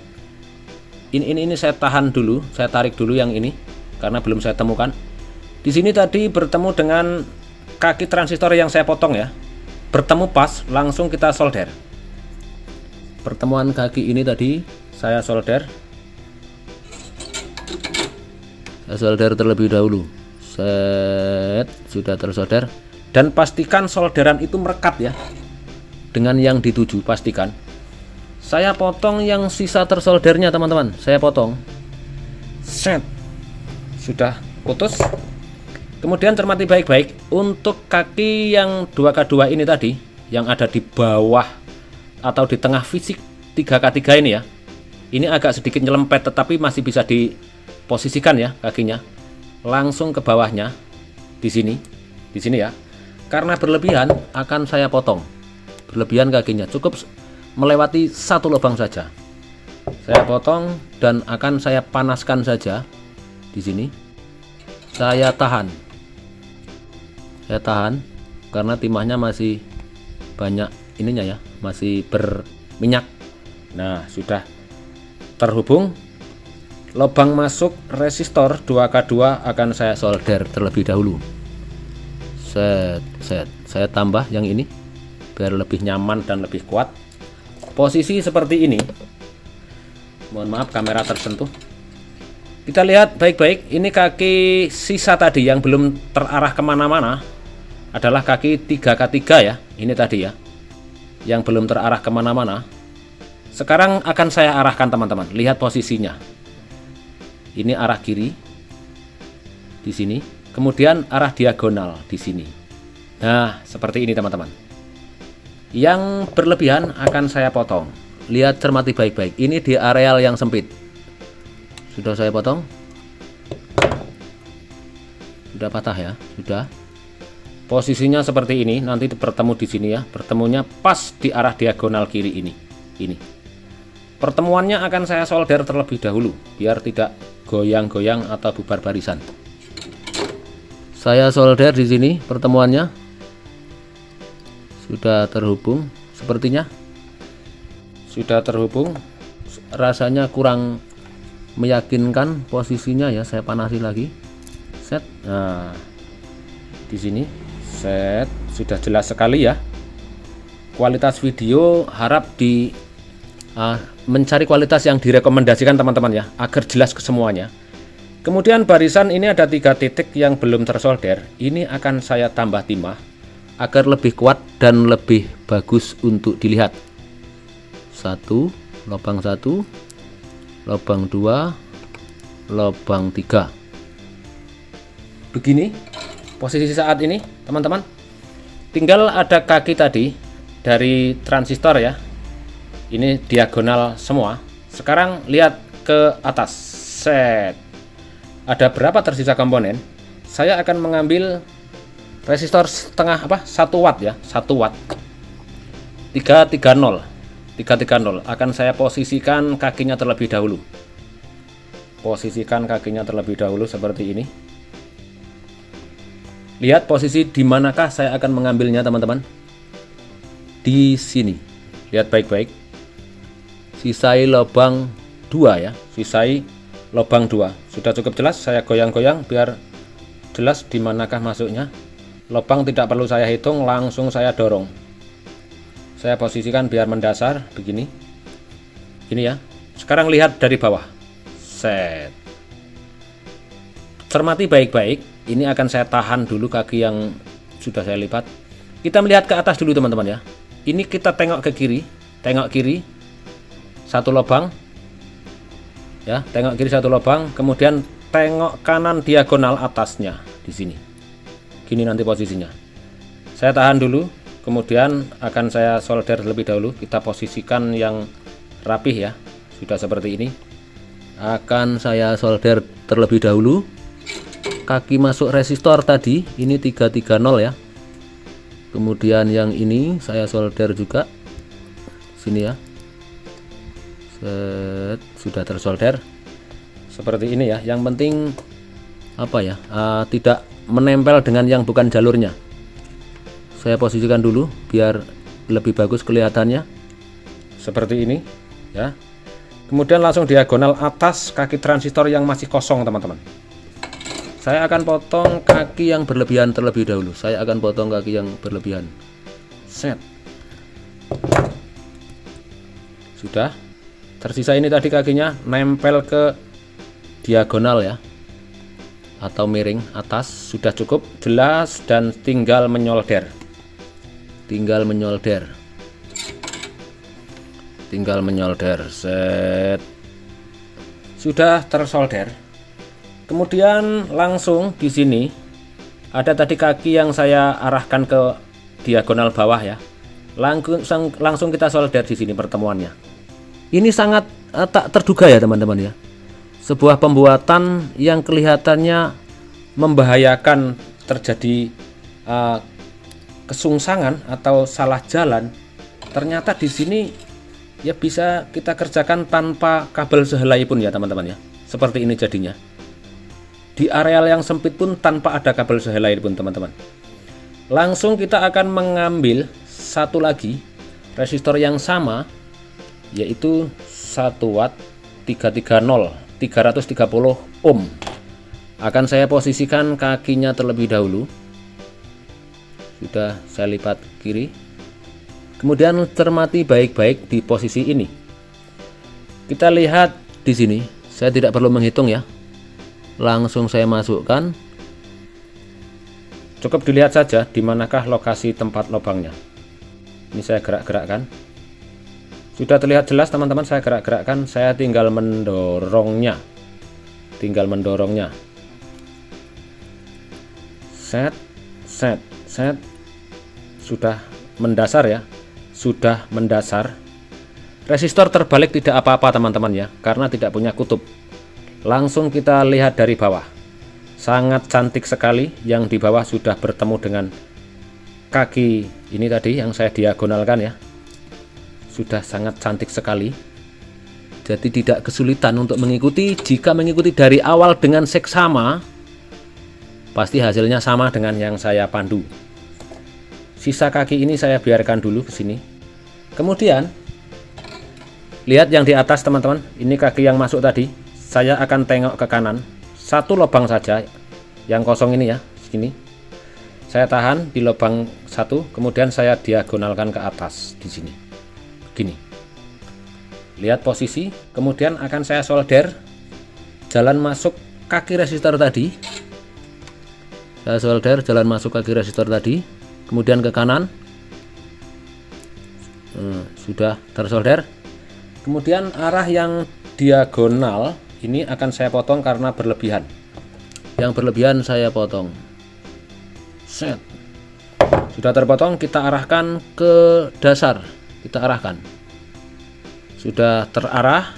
S1: ini saya tahan dulu, saya tarik dulu yang ini karena belum saya temukan. Di sini tadi bertemu dengan kaki transistor yang saya potong ya. Bertemu pas, langsung kita solder. Pertemuan kaki ini tadi saya solder. Saya solder terlebih dahulu. Set, sudah tersolder. Dan pastikan solderan itu merekat ya dengan yang dituju, pastikan. Saya potong yang sisa tersoldernya teman-teman. Saya potong. Set. Sudah putus. Kemudian cermati baik-baik. Untuk kaki yang 2K2 ini tadi, yang ada di bawah atau di tengah fisik 3K3 ini ya. Ini agak sedikit nyelempet, tetapi masih bisa diposisikan ya kakinya. Langsung ke bawahnya di sini ya. Karena berlebihan akan saya potong. Berlebihan kakinya, cukup melewati satu lubang saja. Saya potong dan akan saya panaskan saja di sini. Saya tahan. Saya tahan karena timahnya masih banyak ininya ya, masih berminyak. Nah, sudah terhubung. Lubang masuk resistor 2K2 akan saya solder terlebih dahulu. Set. Saya tambah yang ini biar lebih nyaman dan lebih kuat. Posisi seperti ini. Mohon maaf kamera tersentuh. Kita lihat baik-baik. Ini kaki sisa tadi yang belum terarah kemana-mana adalah kaki 3K3 ya. Ini tadi ya, yang belum terarah kemana-mana. Sekarang akan saya arahkan teman-teman. Lihat posisinya. Ini arah kiri di sini. Kemudian arah diagonal di sini. Nah, seperti ini teman-teman. Yang berlebihan akan saya potong. Lihat, cermati baik-baik. Ini di areal yang sempit. Sudah saya potong. Sudah patah ya, sudah. Posisinya seperti ini. Nanti bertemu di sini ya. Bertemunya pas di arah diagonal kiri ini. Ini. Pertemuannya akan saya solder terlebih dahulu biar tidak goyang-goyang atau bubar barisan. Saya solder di sini pertemuannya. Sudah terhubung sepertinya. Sudah terhubung. Rasanya kurang meyakinkan posisinya ya. Saya panasi lagi. Set. Nah, di sini set. Sudah jelas sekali ya. Kualitas video harap mencari kualitas yang direkomendasikan teman-teman ya, agar jelas ke semuanya. Kemudian barisan ini ada 3 titik yang belum tersolder. Ini akan saya tambah timah agar lebih kuat dan lebih bagus untuk dilihat. Lubang 1, lubang 2, lubang 3. begini posisi saat ini teman-teman. Tinggal ada kaki tadi dari transistor ya, ini diagonal semua. Sekarang lihat ke atas, set. Ada berapa tersisa komponen? Saya akan mengambil resistor setengah 1 watt ya, 1 watt 330 akan saya posisikan kakinya terlebih dahulu. Posisikan kakinya terlebih dahulu seperti ini. Lihat posisi di manakah saya akan mengambilnya teman-teman. Di sini. Lihat baik-baik. Sisai lubang 2 ya, sisai lubang 2. Sudah cukup jelas, saya goyang-goyang biar jelas di manakah masuknya. Lubang tidak perlu saya hitung, langsung saya dorong. Saya posisikan biar mendasar begini. Gini ya. Sekarang lihat dari bawah. Set. Cermati baik-baik. Ini akan saya tahan dulu kaki yang sudah saya lipat. Kita melihat ke atas dulu teman-teman ya. Ini kita tengok ke kiri, tengok kiri 1 lubang. Ya, tengok kiri 1 lubang, kemudian tengok kanan diagonal atasnya di sini. Gini nanti posisinya. Saya tahan dulu, kemudian akan saya solder terlebih dahulu. Kita posisikan yang rapih ya. Sudah seperti ini. Akan saya solder terlebih dahulu. Kaki masuk resistor tadi ini 330 ya. Kemudian yang ini saya solder juga sini ya. Set, sudah tersolder seperti ini ya. Yang penting apa ya, tidak menempel dengan yang bukan jalurnya. Saya posisikan dulu biar lebih bagus kelihatannya seperti ini ya. Kemudian langsung diagonal atas kaki transistor yang masih kosong teman-teman. Saya akan potong kaki yang berlebihan terlebih dahulu. Saya akan potong kaki yang berlebihan. Set. Sudah. Tersisa ini tadi kakinya nempel ke diagonal ya. Atau miring atas. Sudah cukup jelas dan tinggal menyolder. Tinggal menyolder. Tinggal menyolder. Set. Sudah tersolder. Kemudian langsung di sini ada tadi kaki yang saya arahkan ke diagonal bawah ya. Langsung kita solder di sini pertemuannya. Ini sangat tak terduga ya teman-teman ya. Sebuah pembuatan yang kelihatannya membahayakan terjadi kesungsangan atau salah jalan. Ternyata di sini ya bisa kita kerjakan tanpa kabel sehelai pun ya teman-teman ya. Seperti ini jadinya. Di areal yang sempit pun tanpa ada kabel sehelai pun teman-teman. Langsung kita akan mengambil satu lagi resistor yang sama, yaitu 1 watt 330 ohm. Akan saya posisikan kakinya terlebih dahulu. Sudah saya lipat kiri. Kemudian cermati baik-baik di posisi ini. Kita lihat di sini, saya tidak perlu menghitung ya. Langsung saya masukkan. Cukup dilihat saja di manakah lokasi tempat lubangnya. Ini saya gerak-gerakkan. Sudah terlihat jelas teman-teman, saya gerak-gerakkan. Saya tinggal mendorongnya. Tinggal mendorongnya. Set, set, set. Sudah mendasar ya. Sudah mendasar. Resistor terbalik tidak apa-apa teman-teman ya, karena tidak punya kutub. Langsung kita lihat dari bawah. Sangat cantik sekali. Yang di bawah sudah bertemu dengan kaki ini tadi yang saya diagonalkan ya. Sudah sangat cantik sekali. Jadi tidak kesulitan untuk mengikuti. Jika mengikuti dari awal dengan seksama, pasti hasilnya sama dengan yang saya pandu. Sisa kaki ini saya biarkan dulu ke sini. Kemudian lihat yang di atas teman-teman. Ini kaki yang masuk tadi. Saya akan tengok ke kanan, 1 lubang saja yang kosong ini ya, segini. Saya tahan di lubang 1, kemudian saya diagonalkan ke atas di sini. Gini. Lihat posisi, kemudian akan saya solder jalan masuk kaki resistor tadi. Saya solder jalan masuk kaki resistor tadi, kemudian ke kanan. Sudah tersolder. Kemudian arah yang diagonal ini akan saya potong karena berlebihan. yang berlebihan saya potong. Set. Sudah terpotong, kita arahkan ke dasar. Kita arahkan. Sudah terarah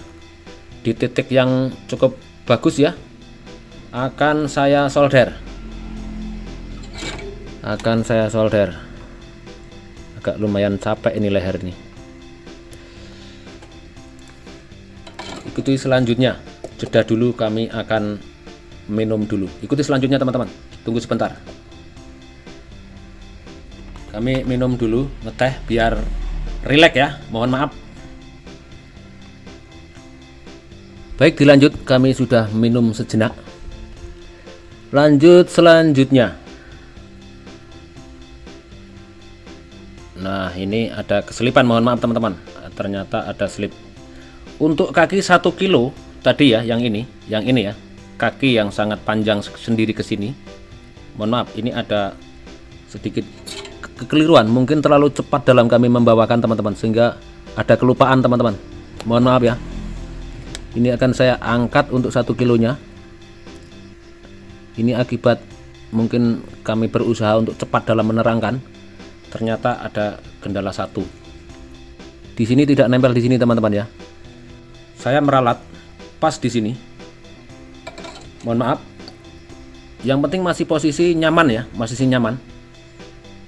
S1: di titik yang cukup bagus ya. Akan saya solder. Agak lumayan capek ini leher ini. Ikuti selanjutnya. Jeda dulu, kami akan minum dulu. Ikuti selanjutnya teman-teman. Tunggu sebentar. Kami minum dulu, ngeteh biar rileks ya. Mohon maaf. Baik, dilanjut. Kami sudah minum sejenak. Lanjut selanjutnya. Nah, ini ada keselipan. Mohon maaf teman-teman. Ternyata ada selip. Untuk kaki 1 kilo tadi ya, yang ini ya, kaki yang sangat panjang sendiri ke sini. Mohon maaf, ini ada sedikit kekeliruan, mungkin terlalu cepat dalam kami membawakan teman-teman, sehingga ada kelupaan teman-teman. Mohon maaf ya. Ini akan saya angkat untuk 1 kilonya. Ini akibat mungkin kami berusaha untuk cepat dalam menerangkan. Ternyata ada kendala satu. Di sini tidak nempel di sini teman-teman ya. Saya meralat pas di sini. Mohon maaf. Yang penting masih posisi nyaman ya, posisi nyaman.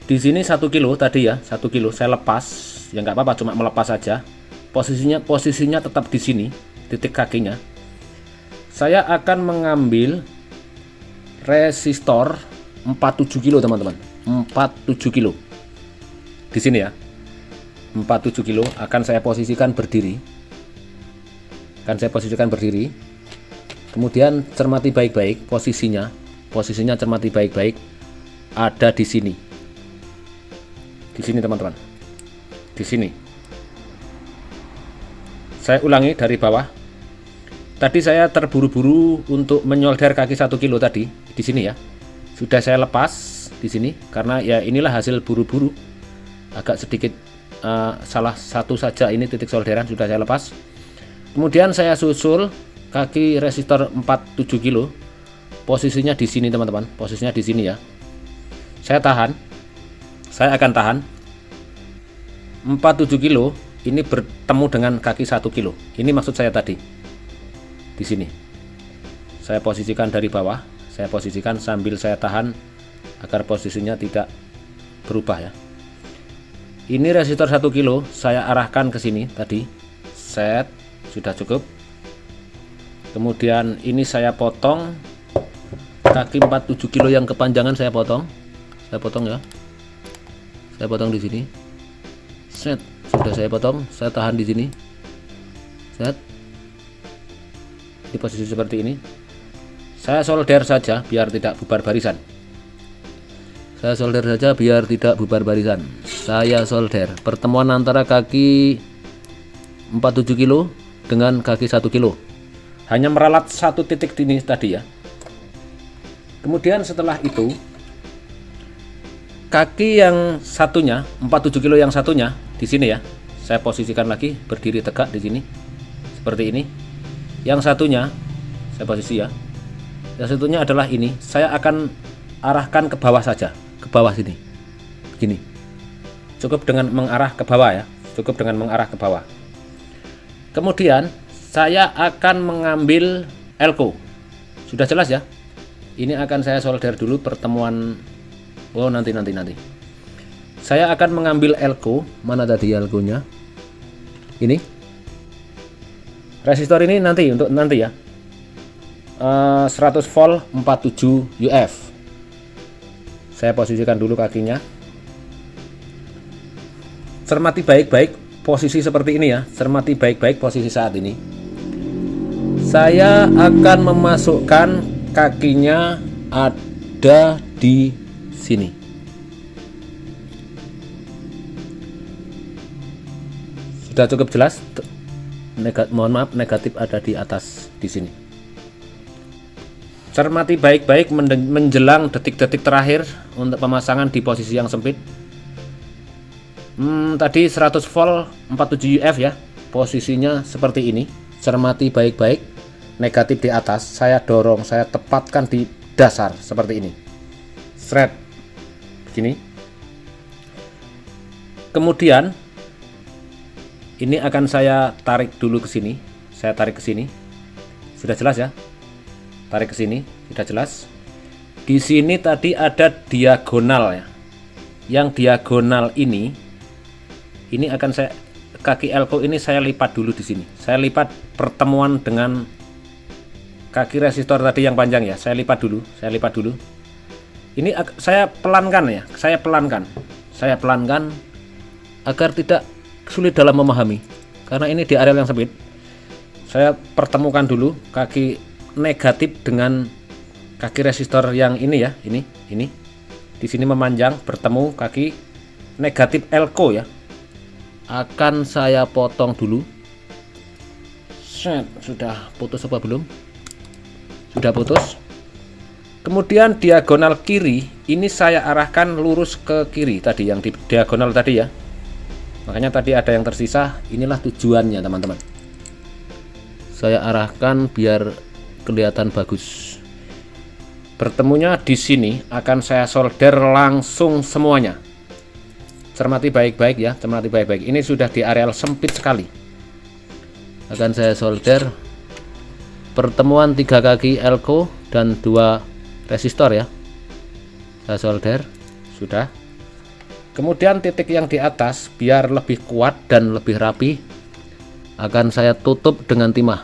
S1: Di sini 1 kilo tadi ya, 1 kilo saya lepas. Ya nggak apa-apa, cuma melepas saja. Posisinya tetap di sini, titik kakinya. Saya akan mengambil resistor 47 kilo teman-teman. 47 kilo. Di sini ya. 47 kilo akan saya posisikan berdiri. Kemudian cermati baik-baik posisinya cermati baik-baik, ada di sini teman-teman, di sini. Saya ulangi dari bawah. Tadi saya terburu-buru untuk menyolder kaki 1 kilo tadi di sini ya. Sudah saya lepas di sini karena ya inilah hasil buru-buru. Agak sedikit salah satu saja ini titik solderan sudah saya lepas. Kemudian saya susul kaki resistor 47 kilo. Posisinya di sini teman-teman, posisinya di sini ya. Saya akan tahan 47 kilo ini bertemu dengan kaki 1 kilo. Ini maksud saya tadi. Di sini. Saya posisikan dari bawah, saya posisikan sambil saya tahan agar posisinya tidak berubah ya. Ini resistor 1 kilo saya arahkan ke sini tadi. Set. Sudah cukup. Kemudian ini saya potong kaki 47 kilo yang kepanjangan, saya potong ya. Saya potong di sini. Set. Sudah saya potong, saya tahan di sini. Set. Di posisi seperti ini. Saya solder saja biar tidak bubar barisan. Saya solder pertemuan antara kaki 47 kilo dengan kaki 1 kilo. Hanya meralat satu titik ini tadi ya. Kemudian setelah itu kaki yang satunya 47 kilo yang satunya di sini ya. Saya posisikan lagi berdiri tegak di sini. Seperti ini. Yang satunya saya posisi ya. Yang satunya adalah ini. Saya akan arahkan ke bawah saja, ke bawah sini. Begini. Cukup dengan mengarah ke bawah ya. Kemudian saya akan mengambil elko. Sudah jelas ya. Ini akan saya solder dulu pertemuan. Oh nanti. Saya akan mengambil elko. Mana tadi elkonya? Ini. Resistor ini untuk nanti ya. 100 volt 47 UF. Saya posisikan dulu kakinya. Cermati baik-baik posisi seperti ini ya. Cermati baik-baik posisi saat ini. Saya akan memasukkan kakinya ada di sini. Sudah cukup jelas? Mohon maaf, negatif ada di atas di sini. Cermati baik-baik menjelang detik-detik terakhir untuk pemasangan di posisi yang sempit. Tadi 100 volt 47 UF ya. Posisinya seperti ini. Cermati baik-baik. Negatif di atas. Saya dorong, saya tepatkan di dasar seperti ini, thread begini. Kemudian ini akan saya tarik dulu ke sini, saya tarik ke sini, sudah jelas ya, tarik ke sini, sudah jelas. Di sini tadi ada diagonal ya, yang diagonal ini akan saya, kaki elko ini saya lipat dulu di sini, saya lipat pertemuan dengan kaki resistor tadi yang panjang ya, saya lipat dulu. Ini saya pelankan ya, saya pelankan agar tidak sulit dalam memahami, karena ini di areal yang sempit. Saya pertemukan dulu kaki negatif dengan kaki resistor yang ini ya, ini di sini memanjang bertemu kaki negatif elko ya. Akan saya potong dulu. Sudah putus apa belum? Sudah putus. Kemudian diagonal kiri ini saya arahkan lurus ke kiri tadi, yang di diagonal tadi ya. Makanya tadi ada yang tersisa, inilah tujuannya teman-teman. Saya arahkan biar kelihatan bagus. Bertemunya di sini akan saya solder langsung semuanya. Cermati baik-baik ya, cermati baik-baik. Ini sudah di areal sempit sekali. Akan saya solder pertemuan 3 kaki elko dan 2 resistor ya. Saya solder, sudah. Kemudian titik yang di atas biar lebih kuat dan lebih rapi akan saya tutup dengan timah.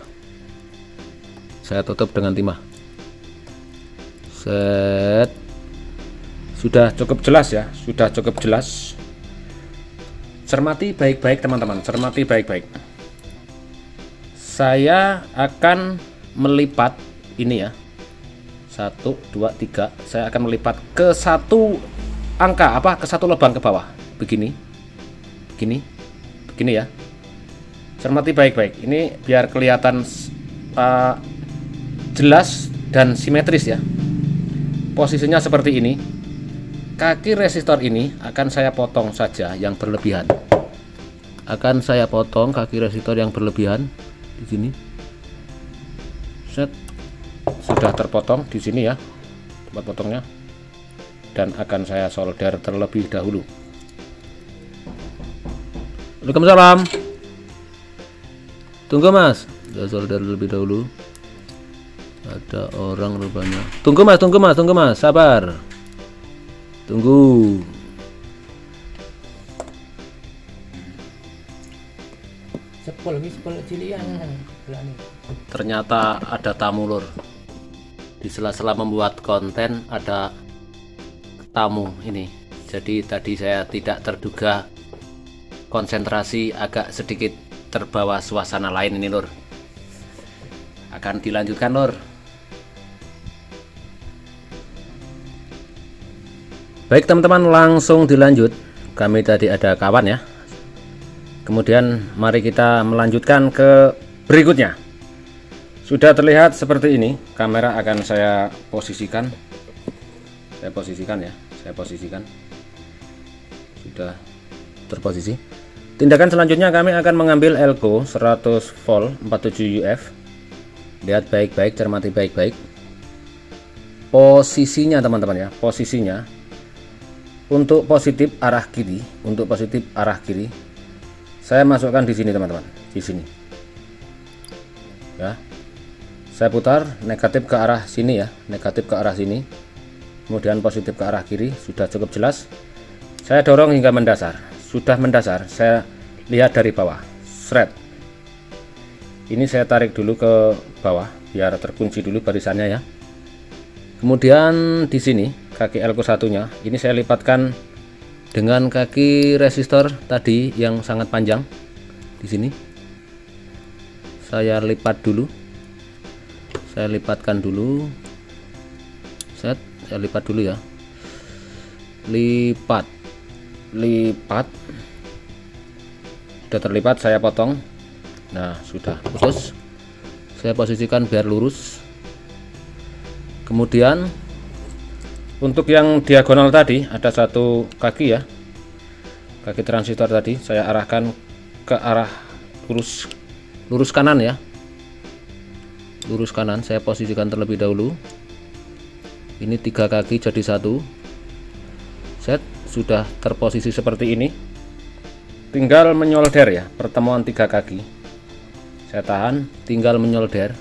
S1: Saya tutup dengan timah. Set. Sudah cukup jelas ya, sudah cukup jelas. Cermati baik-baik teman-teman, cermati baik-baik. Saya akan melipat ini ya. 1, 2, 3. Saya akan melipat ke satu angka ke satu lubang ke bawah, begini ya. Cermati baik-baik, ini biar kelihatan jelas dan simetris ya. Posisinya seperti ini. Kaki resistor ini akan saya potong saja yang berlebihan. Akan saya potong kaki resistor yang berlebihan di sini. Set. Sudah terpotong di sini ya, tempat potongnya. Dan akan saya solder terlebih dahulu. Waalaikumsalam. Tunggu mas, saya solder terlebih dahulu. Ada orang rupanya. Tunggu mas, sabar. Tunggu. Ternyata ada tamu lur. Di sela-sela membuat konten ada tamu ini, jadi tadi saya tidak terduga, konsentrasi agak sedikit terbawa suasana lain ini lur. Akan dilanjutkan lur. Baik teman-teman, langsung dilanjut. Kami tadi ada kawan ya. Kemudian mari kita melanjutkan ke berikutnya. Sudah terlihat seperti ini, kamera akan saya posisikan. Saya posisikan. Sudah terposisi. Tindakan selanjutnya kami akan mengambil elko 100 volt 47 UF. Lihat baik-baik, cermati baik-baik. Posisinya teman-teman ya, posisinya untuk positif arah kiri, saya masukkan di sini teman-teman, di sini. Ya. Saya putar negatif ke arah sini ya, negatif ke arah sini. Kemudian positif ke arah kiri, sudah cukup jelas. Saya dorong hingga mendasar. Sudah mendasar, saya lihat dari bawah. Thread. Ini saya tarik dulu ke bawah biar terkunci dulu barisannya ya. Kemudian di sini kaki elko satunya ini saya lipatkan dengan kaki resistor tadi yang sangat panjang. Di sini saya lipat dulu. Saya lipatkan dulu. Saya lipat dulu ya. Lipat. Sudah terlipat, saya potong. Nah, sudah putus. Saya posisikan biar lurus. Kemudian untuk yang diagonal tadi ada satu kaki ya. Kaki transistor tadi saya arahkan ke arah lurus kanan ya. Lurus kanan saya posisikan terlebih dahulu. Ini 3 kaki jadi 1. Set, sudah terposisi seperti ini. Tinggal menyolder ya, pertemuan 3 kaki. Saya tahan, tinggal menyolder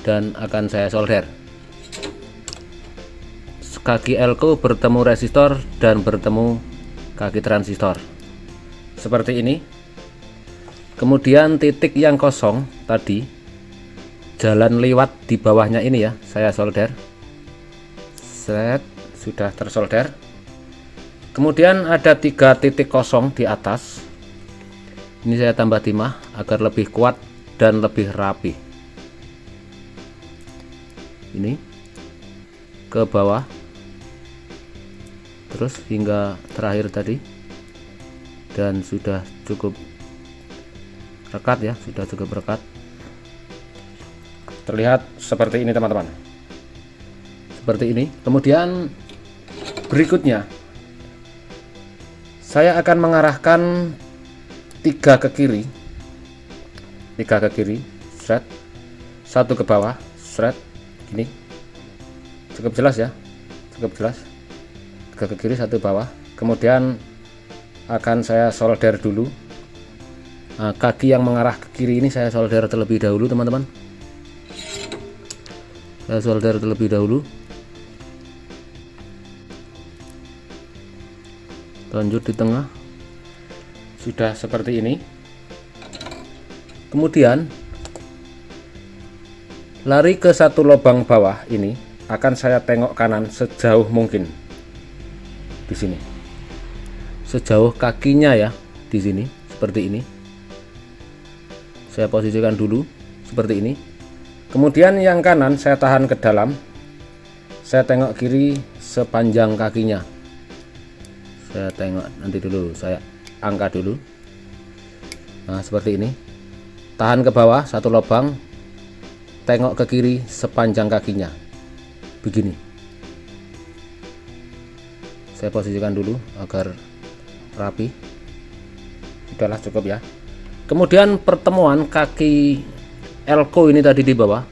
S1: dan akan saya solder. Kaki elko bertemu resistor dan bertemu kaki transistor seperti ini. Kemudian titik yang kosong tadi, jalan lewat di bawahnya ini ya, saya solder. Set, sudah tersolder. Kemudian ada 3 titik kosong di atas. Ini saya tambah timah agar lebih kuat dan lebih rapi. Ini ke bawah, terus hingga terakhir tadi, dan sudah cukup rekat ya, sudah cukup rekat. Terlihat seperti ini teman-teman, seperti ini. Kemudian berikutnya saya akan mengarahkan 3 ke kiri, 3 ke kiri, shred, 1 ke bawah, shred. Ini cukup jelas ya, cukup jelas. 3 ke kiri, 1 bawah. Kemudian akan saya solder dulu. Nah, kaki yang mengarah ke kiri ini saya solder terlebih dahulu teman-teman. Saya solder terlebih dahulu. Lanjut di tengah, sudah seperti ini. Kemudian lari ke 1 lubang bawah ini, akan saya tengok kanan sejauh mungkin. Di sini, sejauh kakinya ya, di sini seperti ini. Saya posisikan dulu seperti ini. Kemudian yang kanan saya tahan ke dalam. Saya tengok kiri sepanjang kakinya. Saya tengok nanti dulu, saya angkat dulu. Nah, seperti ini. Tahan ke bawah 1 lubang, tengok ke kiri sepanjang kakinya. Begini. Saya posisikan dulu agar rapi. Udahlah, cukup ya. Kemudian pertemuan kaki elko ini tadi di bawah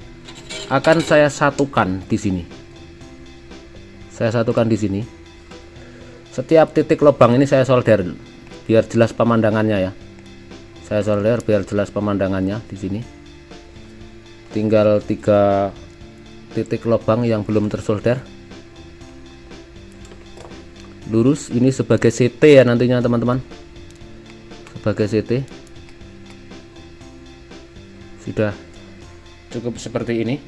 S1: akan saya satukan di sini. Saya satukan di sini. Setiap titik lubang ini saya solder biar jelas pemandangannya ya. Saya solder biar jelas pemandangannya di sini. Tinggal 3 titik lubang yang belum tersolder. Lurus, ini sebagai CT ya nantinya teman-teman. Sebagai CT. Sudah cukup seperti ini.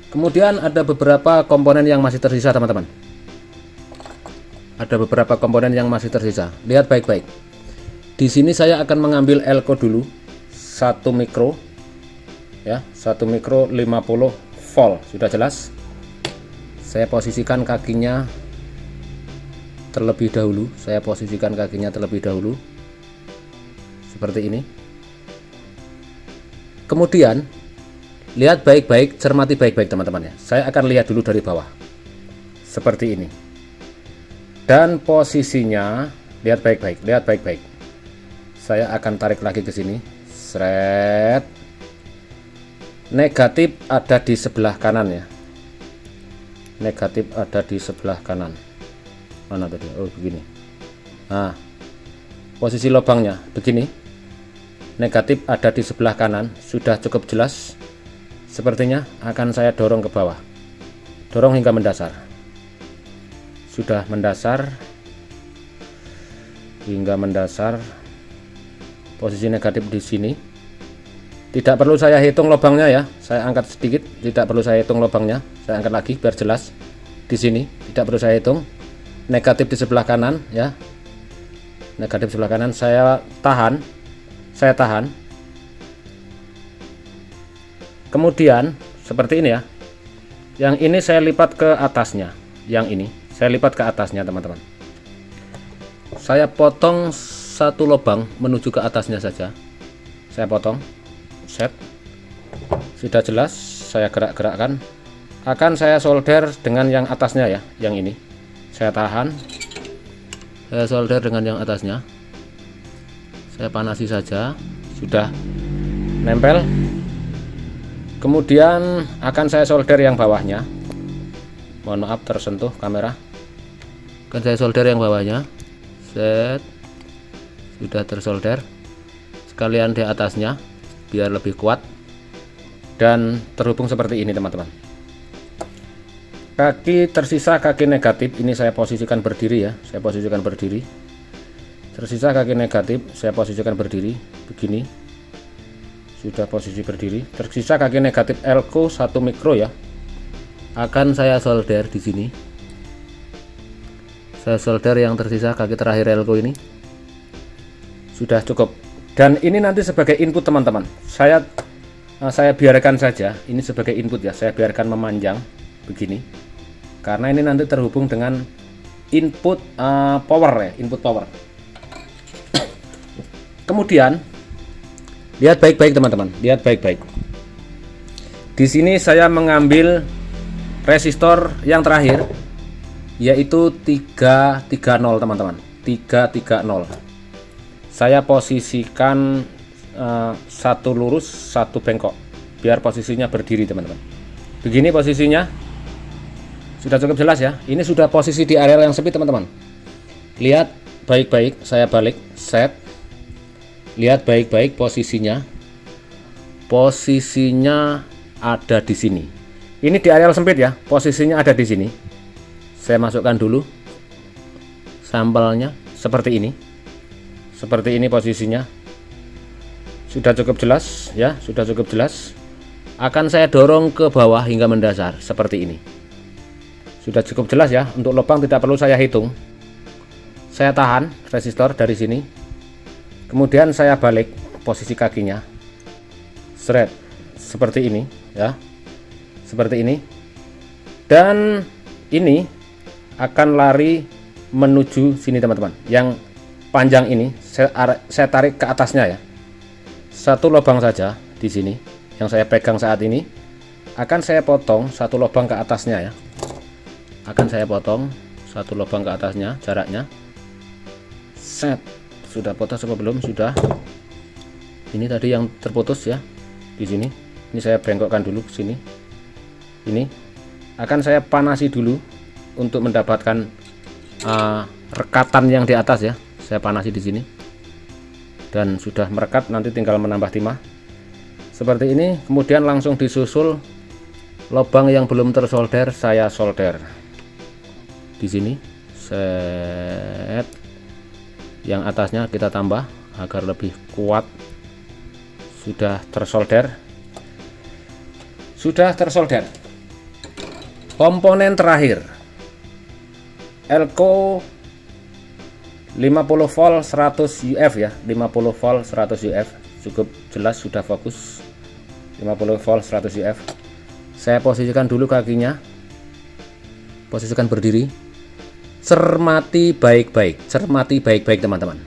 S1: Kemudian ada beberapa komponen yang masih tersisa teman-teman. Ada beberapa komponen yang masih tersisa. Lihat baik-baik. Di sini saya akan mengambil elko dulu 1 mikro ya, 1 mikro 50 volt. Sudah jelas. Saya posisikan kakinya terlebih dahulu. Saya posisikan kakinya terlebih dahulu seperti ini. Kemudian lihat baik-baik, cermati baik-baik teman-teman ya. Saya akan lihat dulu dari bawah seperti ini. Dan posisinya lihat baik-baik, lihat baik-baik. Saya akan tarik lagi ke sini. Sret. Negatif ada di sebelah kanan ya. Negatif ada di sebelah kanan. Mana tadi? Oh, begini. Nah, posisi lubangnya begini. Negatif ada di sebelah kanan. Sudah cukup jelas. Sepertinya akan saya dorong ke bawah. Dorong hingga mendasar. Sudah mendasar. Hingga mendasar. Posisi negatif di sini. Tidak perlu saya hitung lubangnya ya. Saya angkat sedikit. Tidak perlu saya hitung lubangnya. Saya angkat lagi biar jelas. Di sini tidak perlu saya hitung. Negatif di sebelah kanan ya. Negatif sebelah kanan saya tahan. Saya tahan. Kemudian seperti ini ya. Yang ini saya lipat ke atasnya. Yang ini saya lipat ke atasnya teman-teman. Saya potong 1 lubang menuju ke atasnya saja. Saya potong. Set. Sudah jelas. Saya gerak-gerakkan. Akan saya solder dengan yang atasnya ya. Yang ini saya tahan. Saya solder dengan yang atasnya. Saya panasi saja. Sudah nempel. Kemudian akan saya solder yang bawahnya. mohon maaf tersentuh kamera. Kan saya solder yang bawahnya, set, sudah tersolder, sekalian di atasnya biar lebih kuat dan terhubung seperti ini teman-teman. Kaki tersisa, kaki negatif ini saya posisikan berdiri ya, saya posisikan berdiri. Tersisa kaki negatif saya posisikan berdiri begini, sudah posisi berdiri. Tersisa kaki negatif elko 1 mikro ya, akan saya solder di sini. Saya solder yang tersisa kaki terakhir elko ini, sudah cukup. Dan ini nanti sebagai input teman-teman, saya biarkan saja ini sebagai input ya, saya biarkan memanjang begini, karena ini nanti terhubung dengan input power ya, input power. Kemudian lihat baik-baik teman-teman, lihat baik-baik. Di sini saya mengambil resistor yang terakhir, yaitu 330 teman-teman, 330. Saya posisikan satu lurus, satu bengkok, biar posisinya berdiri teman-teman. Begini posisinya, sudah cukup jelas ya. Ini sudah posisi di area yang sempit teman-teman. Lihat baik-baik, saya balik, set. Lihat baik-baik posisinya. Posisinya ada di sini. Ini di area sempit ya, posisinya ada di sini. Saya masukkan dulu sampelnya seperti ini. Seperti ini posisinya. Sudah cukup jelas ya, sudah cukup jelas. Akan saya dorong ke bawah hingga mendasar seperti ini. Sudah cukup jelas ya. Untuk lubang tidak perlu saya hitung. Saya tahan resistor dari sini. Kemudian saya balik posisi kakinya. Seret seperti ini ya. Seperti ini. Dan ini akan lari menuju sini teman-teman. Yang panjang ini saya tarik ke atasnya ya. Satu lubang saja di sini yang saya pegang saat ini, akan saya potong satu lubang ke atasnya ya. Akan saya potong satu lubang ke atasnya, jaraknya. Set. Sudah putus apa belum? Sudah. Ini tadi yang terputus ya. Di sini. Ini saya bengkokkan dulu ke sini. Ini akan saya panasi dulu untuk mendapatkan rekatan yang di atas ya. Saya panasi di sini. Dan sudah merekat, nanti tinggal menambah timah seperti ini. Kemudian langsung disusul lubang yang belum tersolder, saya solder di sini. Set. Yang atasnya kita tambah agar lebih kuat. Sudah tersolder. Sudah tersolder. Komponen terakhir, elko 50 volt 100 UF ya, 50 volt 100 UF, cukup jelas, sudah fokus. 50 volt 100 UF. Saya posisikan dulu kakinya, posisikan berdiri. Cermati baik-baik, cermati baik-baik teman-teman,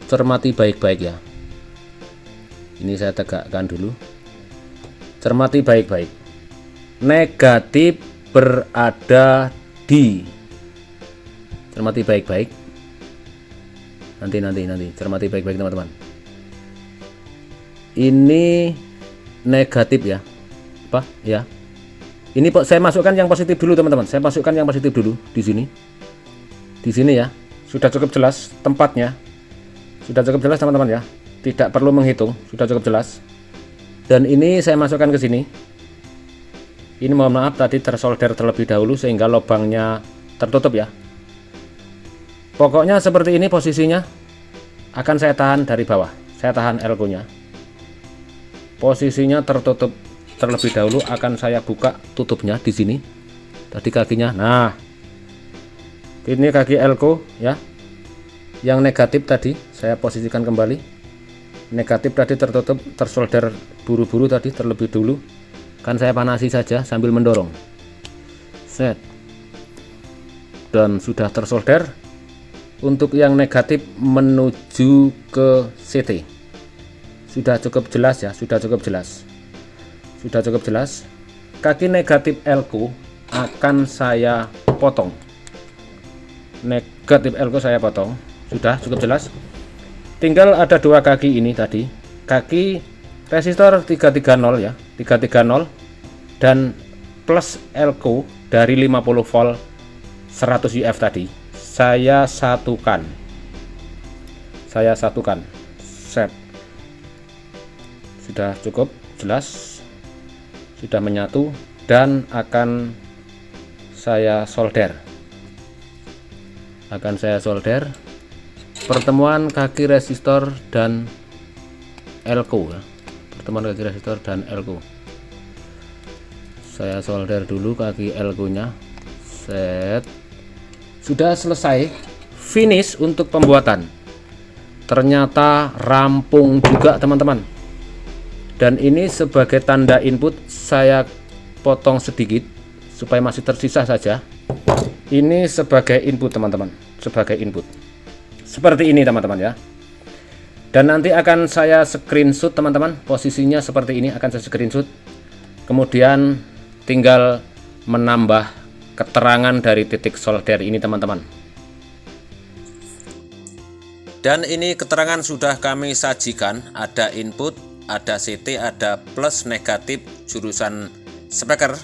S1: cermati baik-baik ya. Ini saya tegakkan dulu. Cermati baik-baik. Negatif berada di, cermati baik-baik. Nanti cermati baik-baik teman-teman. Ini negatif ya. Apa ya? Ini saya masukkan yang positif dulu teman-teman. Saya masukkan yang positif dulu di sini. Di sini ya. Sudah cukup jelas tempatnya. Sudah cukup jelas teman-teman ya. Tidak perlu menghitung, sudah cukup jelas. Dan ini saya masukkan ke sini. Ini mohon maaf tadi tersolder terlebih dahulu sehingga lubangnya tertutup ya. Pokoknya seperti ini posisinya. Akan saya tahan dari bawah. Saya tahan elko-nya. Posisinya tertutup terlebih dahulu, akan saya buka tutupnya di sini. Tadi kakinya. Nah. Ini kaki elko ya. Yang negatif tadi saya posisikan kembali. Negatif tadi tertutup, tersolder buru-buru tadi terlebih dulu. Kan saya panasi saja sambil mendorong. Set. Dan sudah tersolder. Untuk yang negatif menuju ke CT. Sudah cukup jelas ya, sudah cukup jelas. Sudah cukup jelas. Kaki negatif elko akan saya potong. Negatif elko saya potong. Sudah cukup jelas. Tinggal ada dua kaki ini tadi. Kaki resistor 330 ya, 330 dan plus elko dari 50 volt 100 UF tadi saya satukan. Set. Sudah cukup jelas, sudah menyatu, dan akan saya solder. Pertemuan kaki resistor dan elko ya. Saya solder dulu kaki elko nya. Set. Sudah selesai, finish untuk pembuatan. Ternyata rampung juga teman-teman. Dan ini sebagai tanda input saya potong sedikit supaya masih tersisa saja. Ini sebagai input teman-teman, seperti ini teman-teman ya. Dan nanti akan saya screenshot teman-teman, posisinya seperti ini akan saya screenshot. Kemudian tinggal menambah keterangan dari titik solder ini teman-teman. Dan ini keterangan sudah kami sajikan, ada input, ada CT, ada plus negatif jurusan speaker,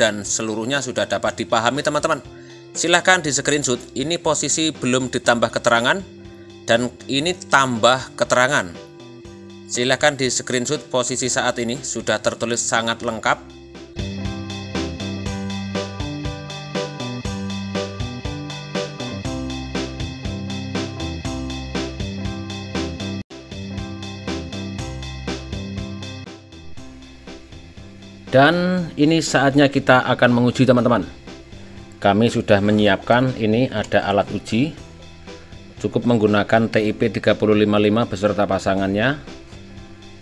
S1: dan seluruhnya sudah dapat dipahami teman-teman. Silahkan di screenshot, ini posisi belum ditambah keterangan dan ini tambah keterangan. Silahkan di screenshot posisi saat ini sudah tertulis sangat lengkap. Dan ini saatnya kita akan menguji teman-teman. Kami sudah menyiapkan, ini ada alat uji. Cukup menggunakan TIP 3055 beserta pasangannya.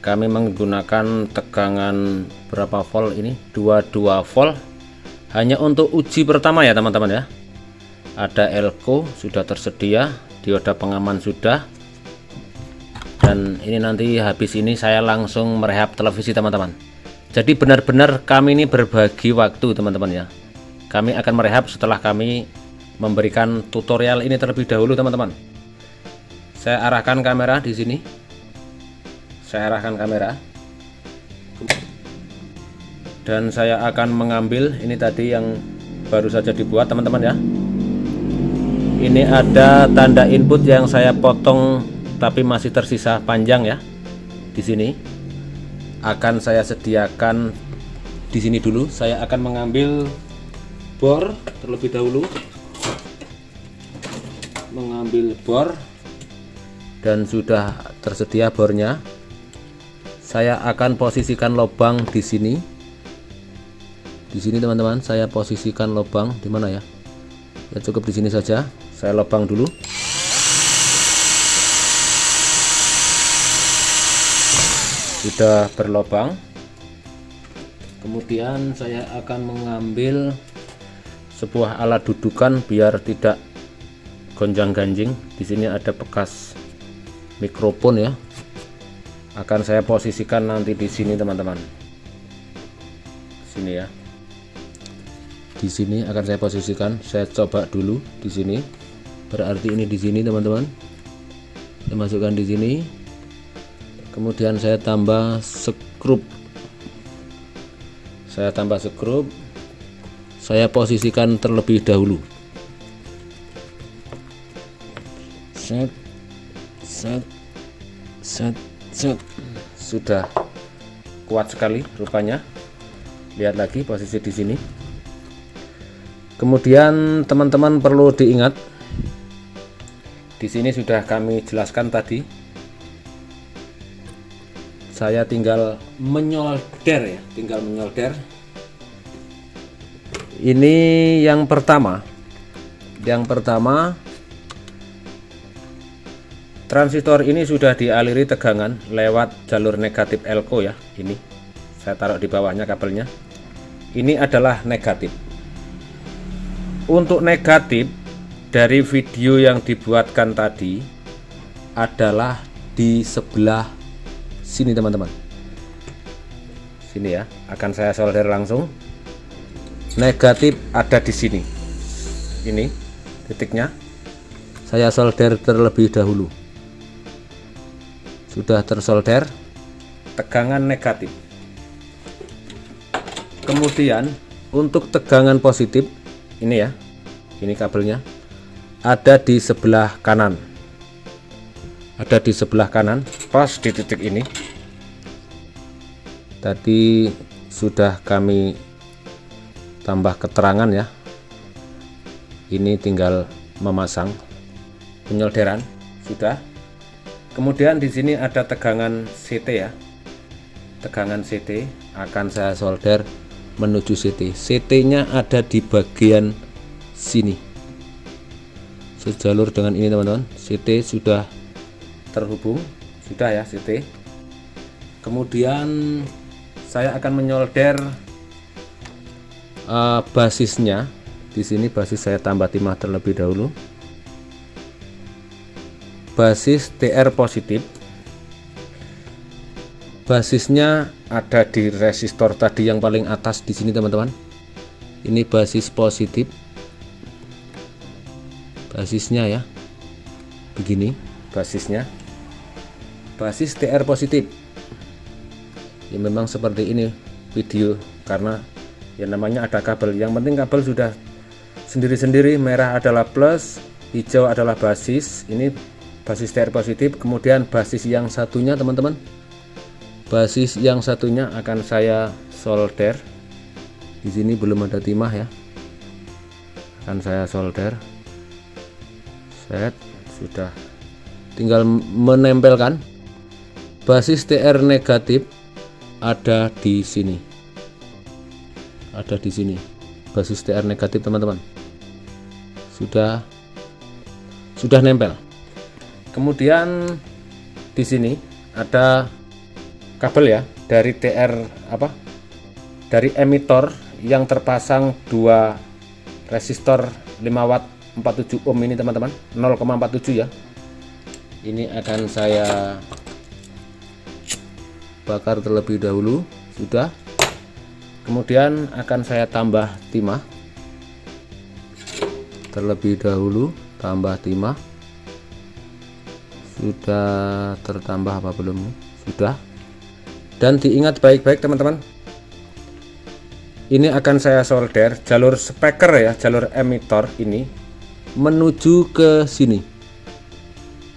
S1: Kami menggunakan tegangan berapa volt ini? 22 volt. Hanya untuk uji pertama ya teman-teman ya. Ada elko sudah tersedia, dioda pengaman sudah. Dan ini nanti habis ini saya langsung merehab televisi teman-teman. Jadi benar-benar kami ini berbagi waktu teman-teman ya. Kami akan merehab setelah kami memberikan tutorial ini terlebih dahulu teman-teman. Saya arahkan kamera di sini. Dan saya akan mengambil ini tadi yang baru saja dibuat teman-teman ya. Ini ada tanda input yang saya potong tapi masih tersisa panjang ya. Di sini akan saya sediakan di sini dulu. Saya akan mengambil bor terlebih dahulu, dan sudah tersedia bornya. Saya akan posisikan lubang di sini. Teman-teman, saya posisikan lubang di mana ya? Ya cukup di sini saja. Saya lubang dulu. Sudah berlubang. Kemudian saya akan mengambil sebuah alat dudukan biar tidak gonjang-ganjing. Di sini ada bekas mikrofon ya. Akan saya posisikan nanti di sini teman-teman. Sini ya. Di sini akan saya posisikan. Saya coba dulu di sini. Berarti ini di sini teman-teman. Saya masukkan di sini. Kemudian saya tambah skrup. Saya posisikan terlebih dahulu. Set. Sudah kuat sekali rupanya. Lihat lagi posisi di sini. Kemudian teman-teman perlu diingat, di sini sudah kami jelaskan tadi. Saya tinggal menyolder ya, Ini yang pertama. Transistor ini sudah dialiri tegangan lewat jalur negatif elko ya. Ini saya taruh di bawahnya kabelnya. Ini adalah negatif. Untuk negatif dari video yang dibuatkan tadi adalah di sebelah sini teman-teman. Sini ya, akan saya solder langsung. Negatif ada di sini. Ini titiknya. Saya solder terlebih dahulu. Sudah tersolder tegangan negatif. Kemudian untuk tegangan positif ini ya, ini kabelnya ada di sebelah kanan, pas di titik ini. Tadi sudah kami tambah keterangan ya, ini tinggal memasang penyolderan sudah. Kemudian di sini ada tegangan CT ya, tegangan CT akan saya solder menuju CT. CT nya ada di bagian sini, sejalur dengan ini teman-teman. CT sudah terhubung, sudah ya CT. Kemudian saya akan menyolder basisnya. Di sini basis saya tambah timah terlebih dahulu, basis TR positif. Basisnya ada di resistor tadi yang paling atas di sini teman-teman. Ini basis positif, basisnya ya, begini basisnya, basis TR positif. Ya memang seperti ini video, karena ya namanya ada kabel. Yang penting kabel sudah sendiri-sendiri, merah adalah plus, hijau adalah basis. Ini basis TR positif. Kemudian basis yang satunya teman-teman, basis yang satunya akan saya solder. Di sini belum ada timah ya, akan saya solder. Set, sudah tinggal menempelkan. Basis TR negatif ada di sini, ada di sini basis TR negatif teman-teman, sudah nempel. Kemudian di sini ada kabel ya dari TR dari emitor yang terpasang dua resistor 5 watt 47 ohm ini teman-teman, 0,47 ya. Ini akan saya bakar terlebih dahulu, sudah. Kemudian akan saya tambah timah terlebih dahulu, tambah timah. Sudah tertambah apa belum? Sudah. Dan diingat baik-baik teman-teman, ini akan saya solder jalur speaker ya, jalur emitor ini menuju ke sini,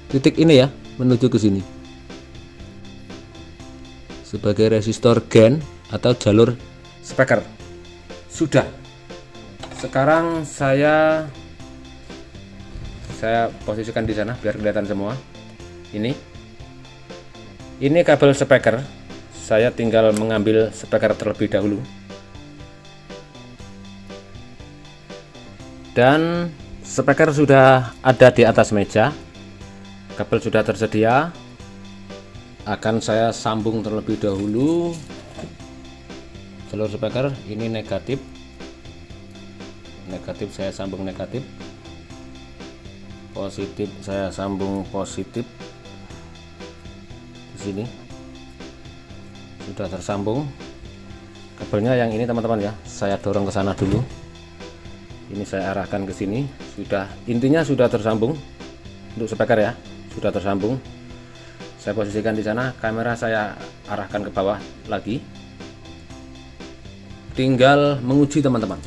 S1: titik ini ya, menuju ke sini sebagai resistor gain atau jalur speaker. Sudah. Sekarang saya posisikan di sana biar kelihatan semua. Ini kabel speaker. Saya tinggal mengambil speaker terlebih dahulu. Dan speaker sudah ada di atas meja. Kabel sudah tersedia. Akan saya sambung terlebih dahulu. Jalur speaker ini negatif, saya sambung negatif, positif saya sambung positif. Di sini sudah tersambung kabelnya, yang ini teman-teman ya, saya dorong ke sana dulu. Ini saya arahkan ke sini, sudah, intinya sudah tersambung untuk speaker ya, sudah tersambung. Saya posisikan di sana, kamera saya arahkan ke bawah lagi. Tinggal menguji teman-teman.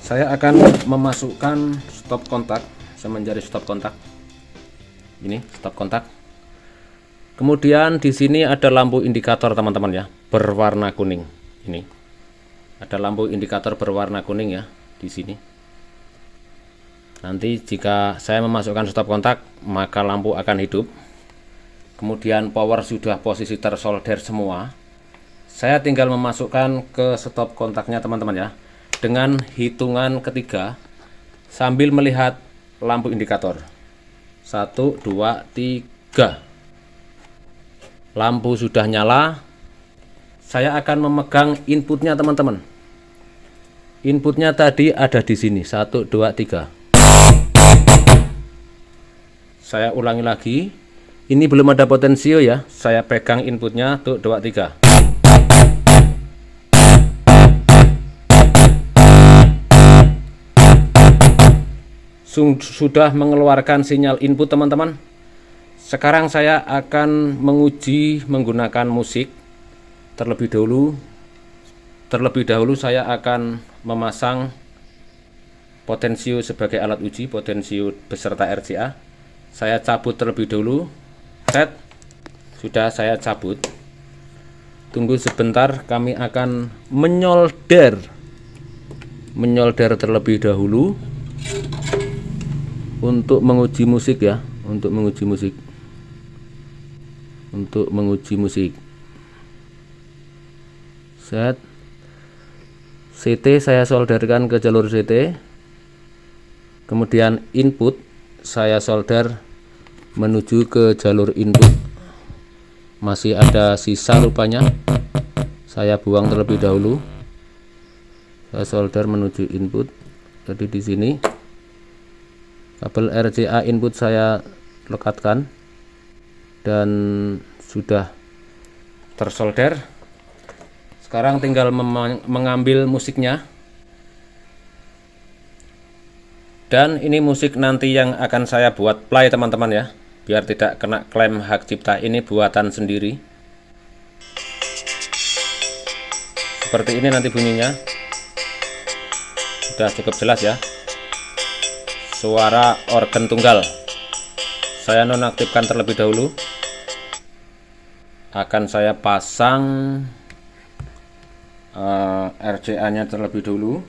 S1: Saya akan memasukkan stop kontak. Saya mencari stop kontak. Ini stop kontak. Kemudian di sini ada lampu indikator teman-teman ya, berwarna kuning. Ini ada lampu indikator berwarna kuning ya di sini. Nanti jika saya memasukkan stop kontak, maka lampu akan hidup. Kemudian power sudah posisi tersolder semua. Saya tinggal memasukkan ke stop kontaknya teman-teman ya, dengan hitungan ketiga sambil melihat lampu indikator. 1, 2, 3. Lampu sudah nyala. Saya akan memegang inputnya teman-teman. Inputnya tadi ada di sini, 1, 2, 3. Saya ulangi lagi. Ini belum ada potensio ya. Saya pegang inputnya, 1, 2, 3. Sudah mengeluarkan sinyal input teman-teman. Sekarang saya akan menguji menggunakan musik terlebih dahulu. terlebih dahulu saya akan memasang potensio sebagai alat uji, potensio beserta RCA. Saya cabut terlebih dahulu. Set. Sudah saya cabut. Tunggu sebentar, kami akan menyolder terlebih dahulu untuk menguji musik ya, untuk menguji musik. Set. CT saya solderkan ke jalur CT. Kemudian input saya solder menuju ke jalur input. Masih ada sisa rupanya, saya buang terlebih dahulu. Saya solder menuju input. Jadi di sini kabel RCA input saya lekatkan dan sudah tersolder. Sekarang tinggal mengambil musiknya. Dan ini musik nanti yang akan saya buat play teman-teman ya, biar tidak kena klaim hak cipta. Ini buatan sendiri. Seperti ini nanti bunyinya. Sudah cukup jelas ya. Suara organ tunggal. Saya nonaktifkan terlebih dahulu. Akan saya pasang RCA-nya terlebih dahulu.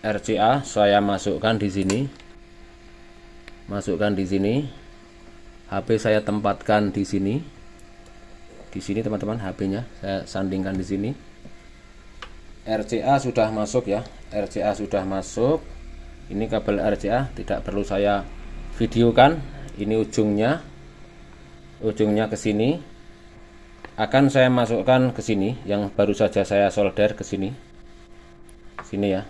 S1: RCA saya masukkan di sini. HP saya tempatkan di sini. Teman-teman, HP-nya saya sandingkan di sini. RCA sudah masuk ya. RCA sudah masuk. Ini kabel RCA, tidak perlu saya videokan. Ini ujungnya ke sini. Akan saya masukkan ke sini, yang baru saja saya solder ke sini. Sini ya.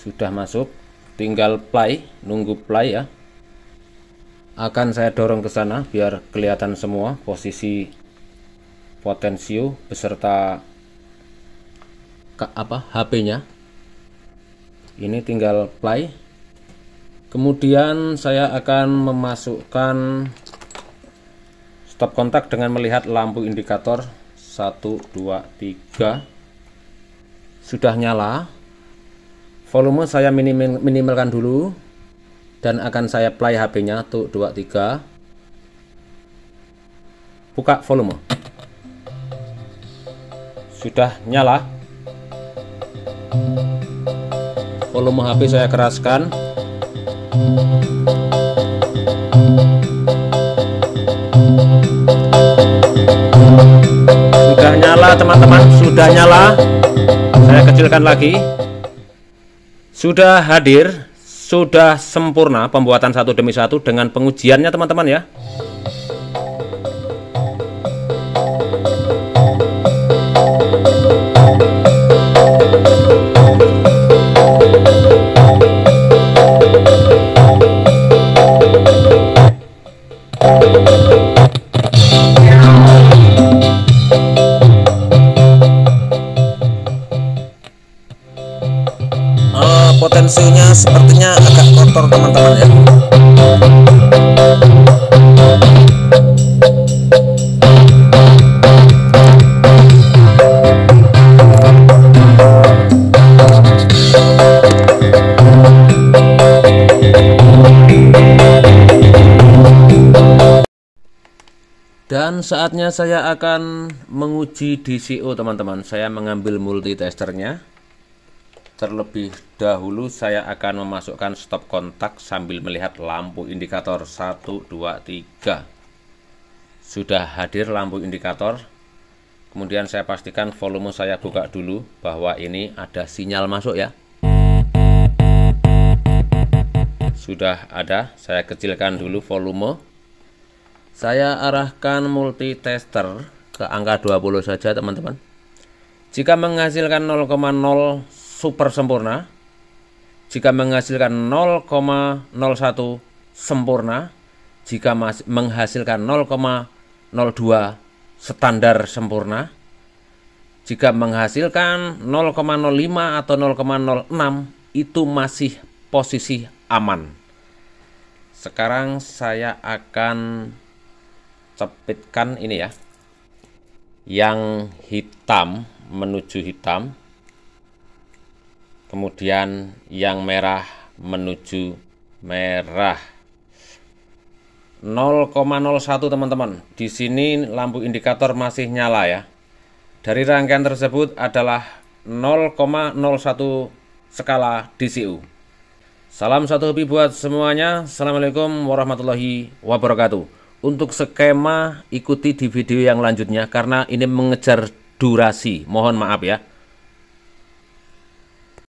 S1: Sudah masuk, tinggal play, nunggu play ya. Akan saya dorong ke sana biar kelihatan semua posisi potensio beserta HP-nya. Ini tinggal play. Kemudian saya akan memasukkan stop kontak dengan melihat lampu indikator 1 2 3 sudah nyala. Volume saya minimalkan dulu dan akan saya play HP-nya. 1 2 3. Buka volume. Sudah nyala. Volume HP saya keraskan. Sudah nyala teman-teman, sudah nyala. Saya kecilkan lagi. Sudah hadir, sudah sempurna pembuatan satu demi satu dengan pengujiannya teman-teman ya. Potensinya sepertinya agak kotor teman-teman ya. Dan saatnya saya akan menguji DCO teman-teman. Saya mengambil multitesternya. Terlebih dahulu saya akan memasukkan stop kontak sambil melihat lampu indikator 1 2 3. Sudah hadir lampu indikator. Kemudian saya pastikan volume saya buka dulu bahwa ini ada sinyal masuk ya. Sudah ada, saya kecilkan dulu volume. Saya arahkan multitester ke angka 20 saja teman-teman. Jika menghasilkan 0,0 super sempurna, jika menghasilkan 0,01 sempurna, jika menghasilkan 0,02 standar sempurna, jika menghasilkan 0,05 atau 0,06 itu masih posisi aman. Sekarang saya akan cepitkan ini ya. yang hitam menuju hitam, kemudian yang merah menuju merah. 0,01 teman-teman. Di sini lampu indikator masih nyala ya. Dari rangkaian tersebut adalah 0,01 skala DCU. Salam satu hobi buat semuanya. Assalamualaikum warahmatullahi wabarakatuh. Untuk skema ikuti di video yang lanjutnya karena ini mengejar durasi. Mohon maaf ya.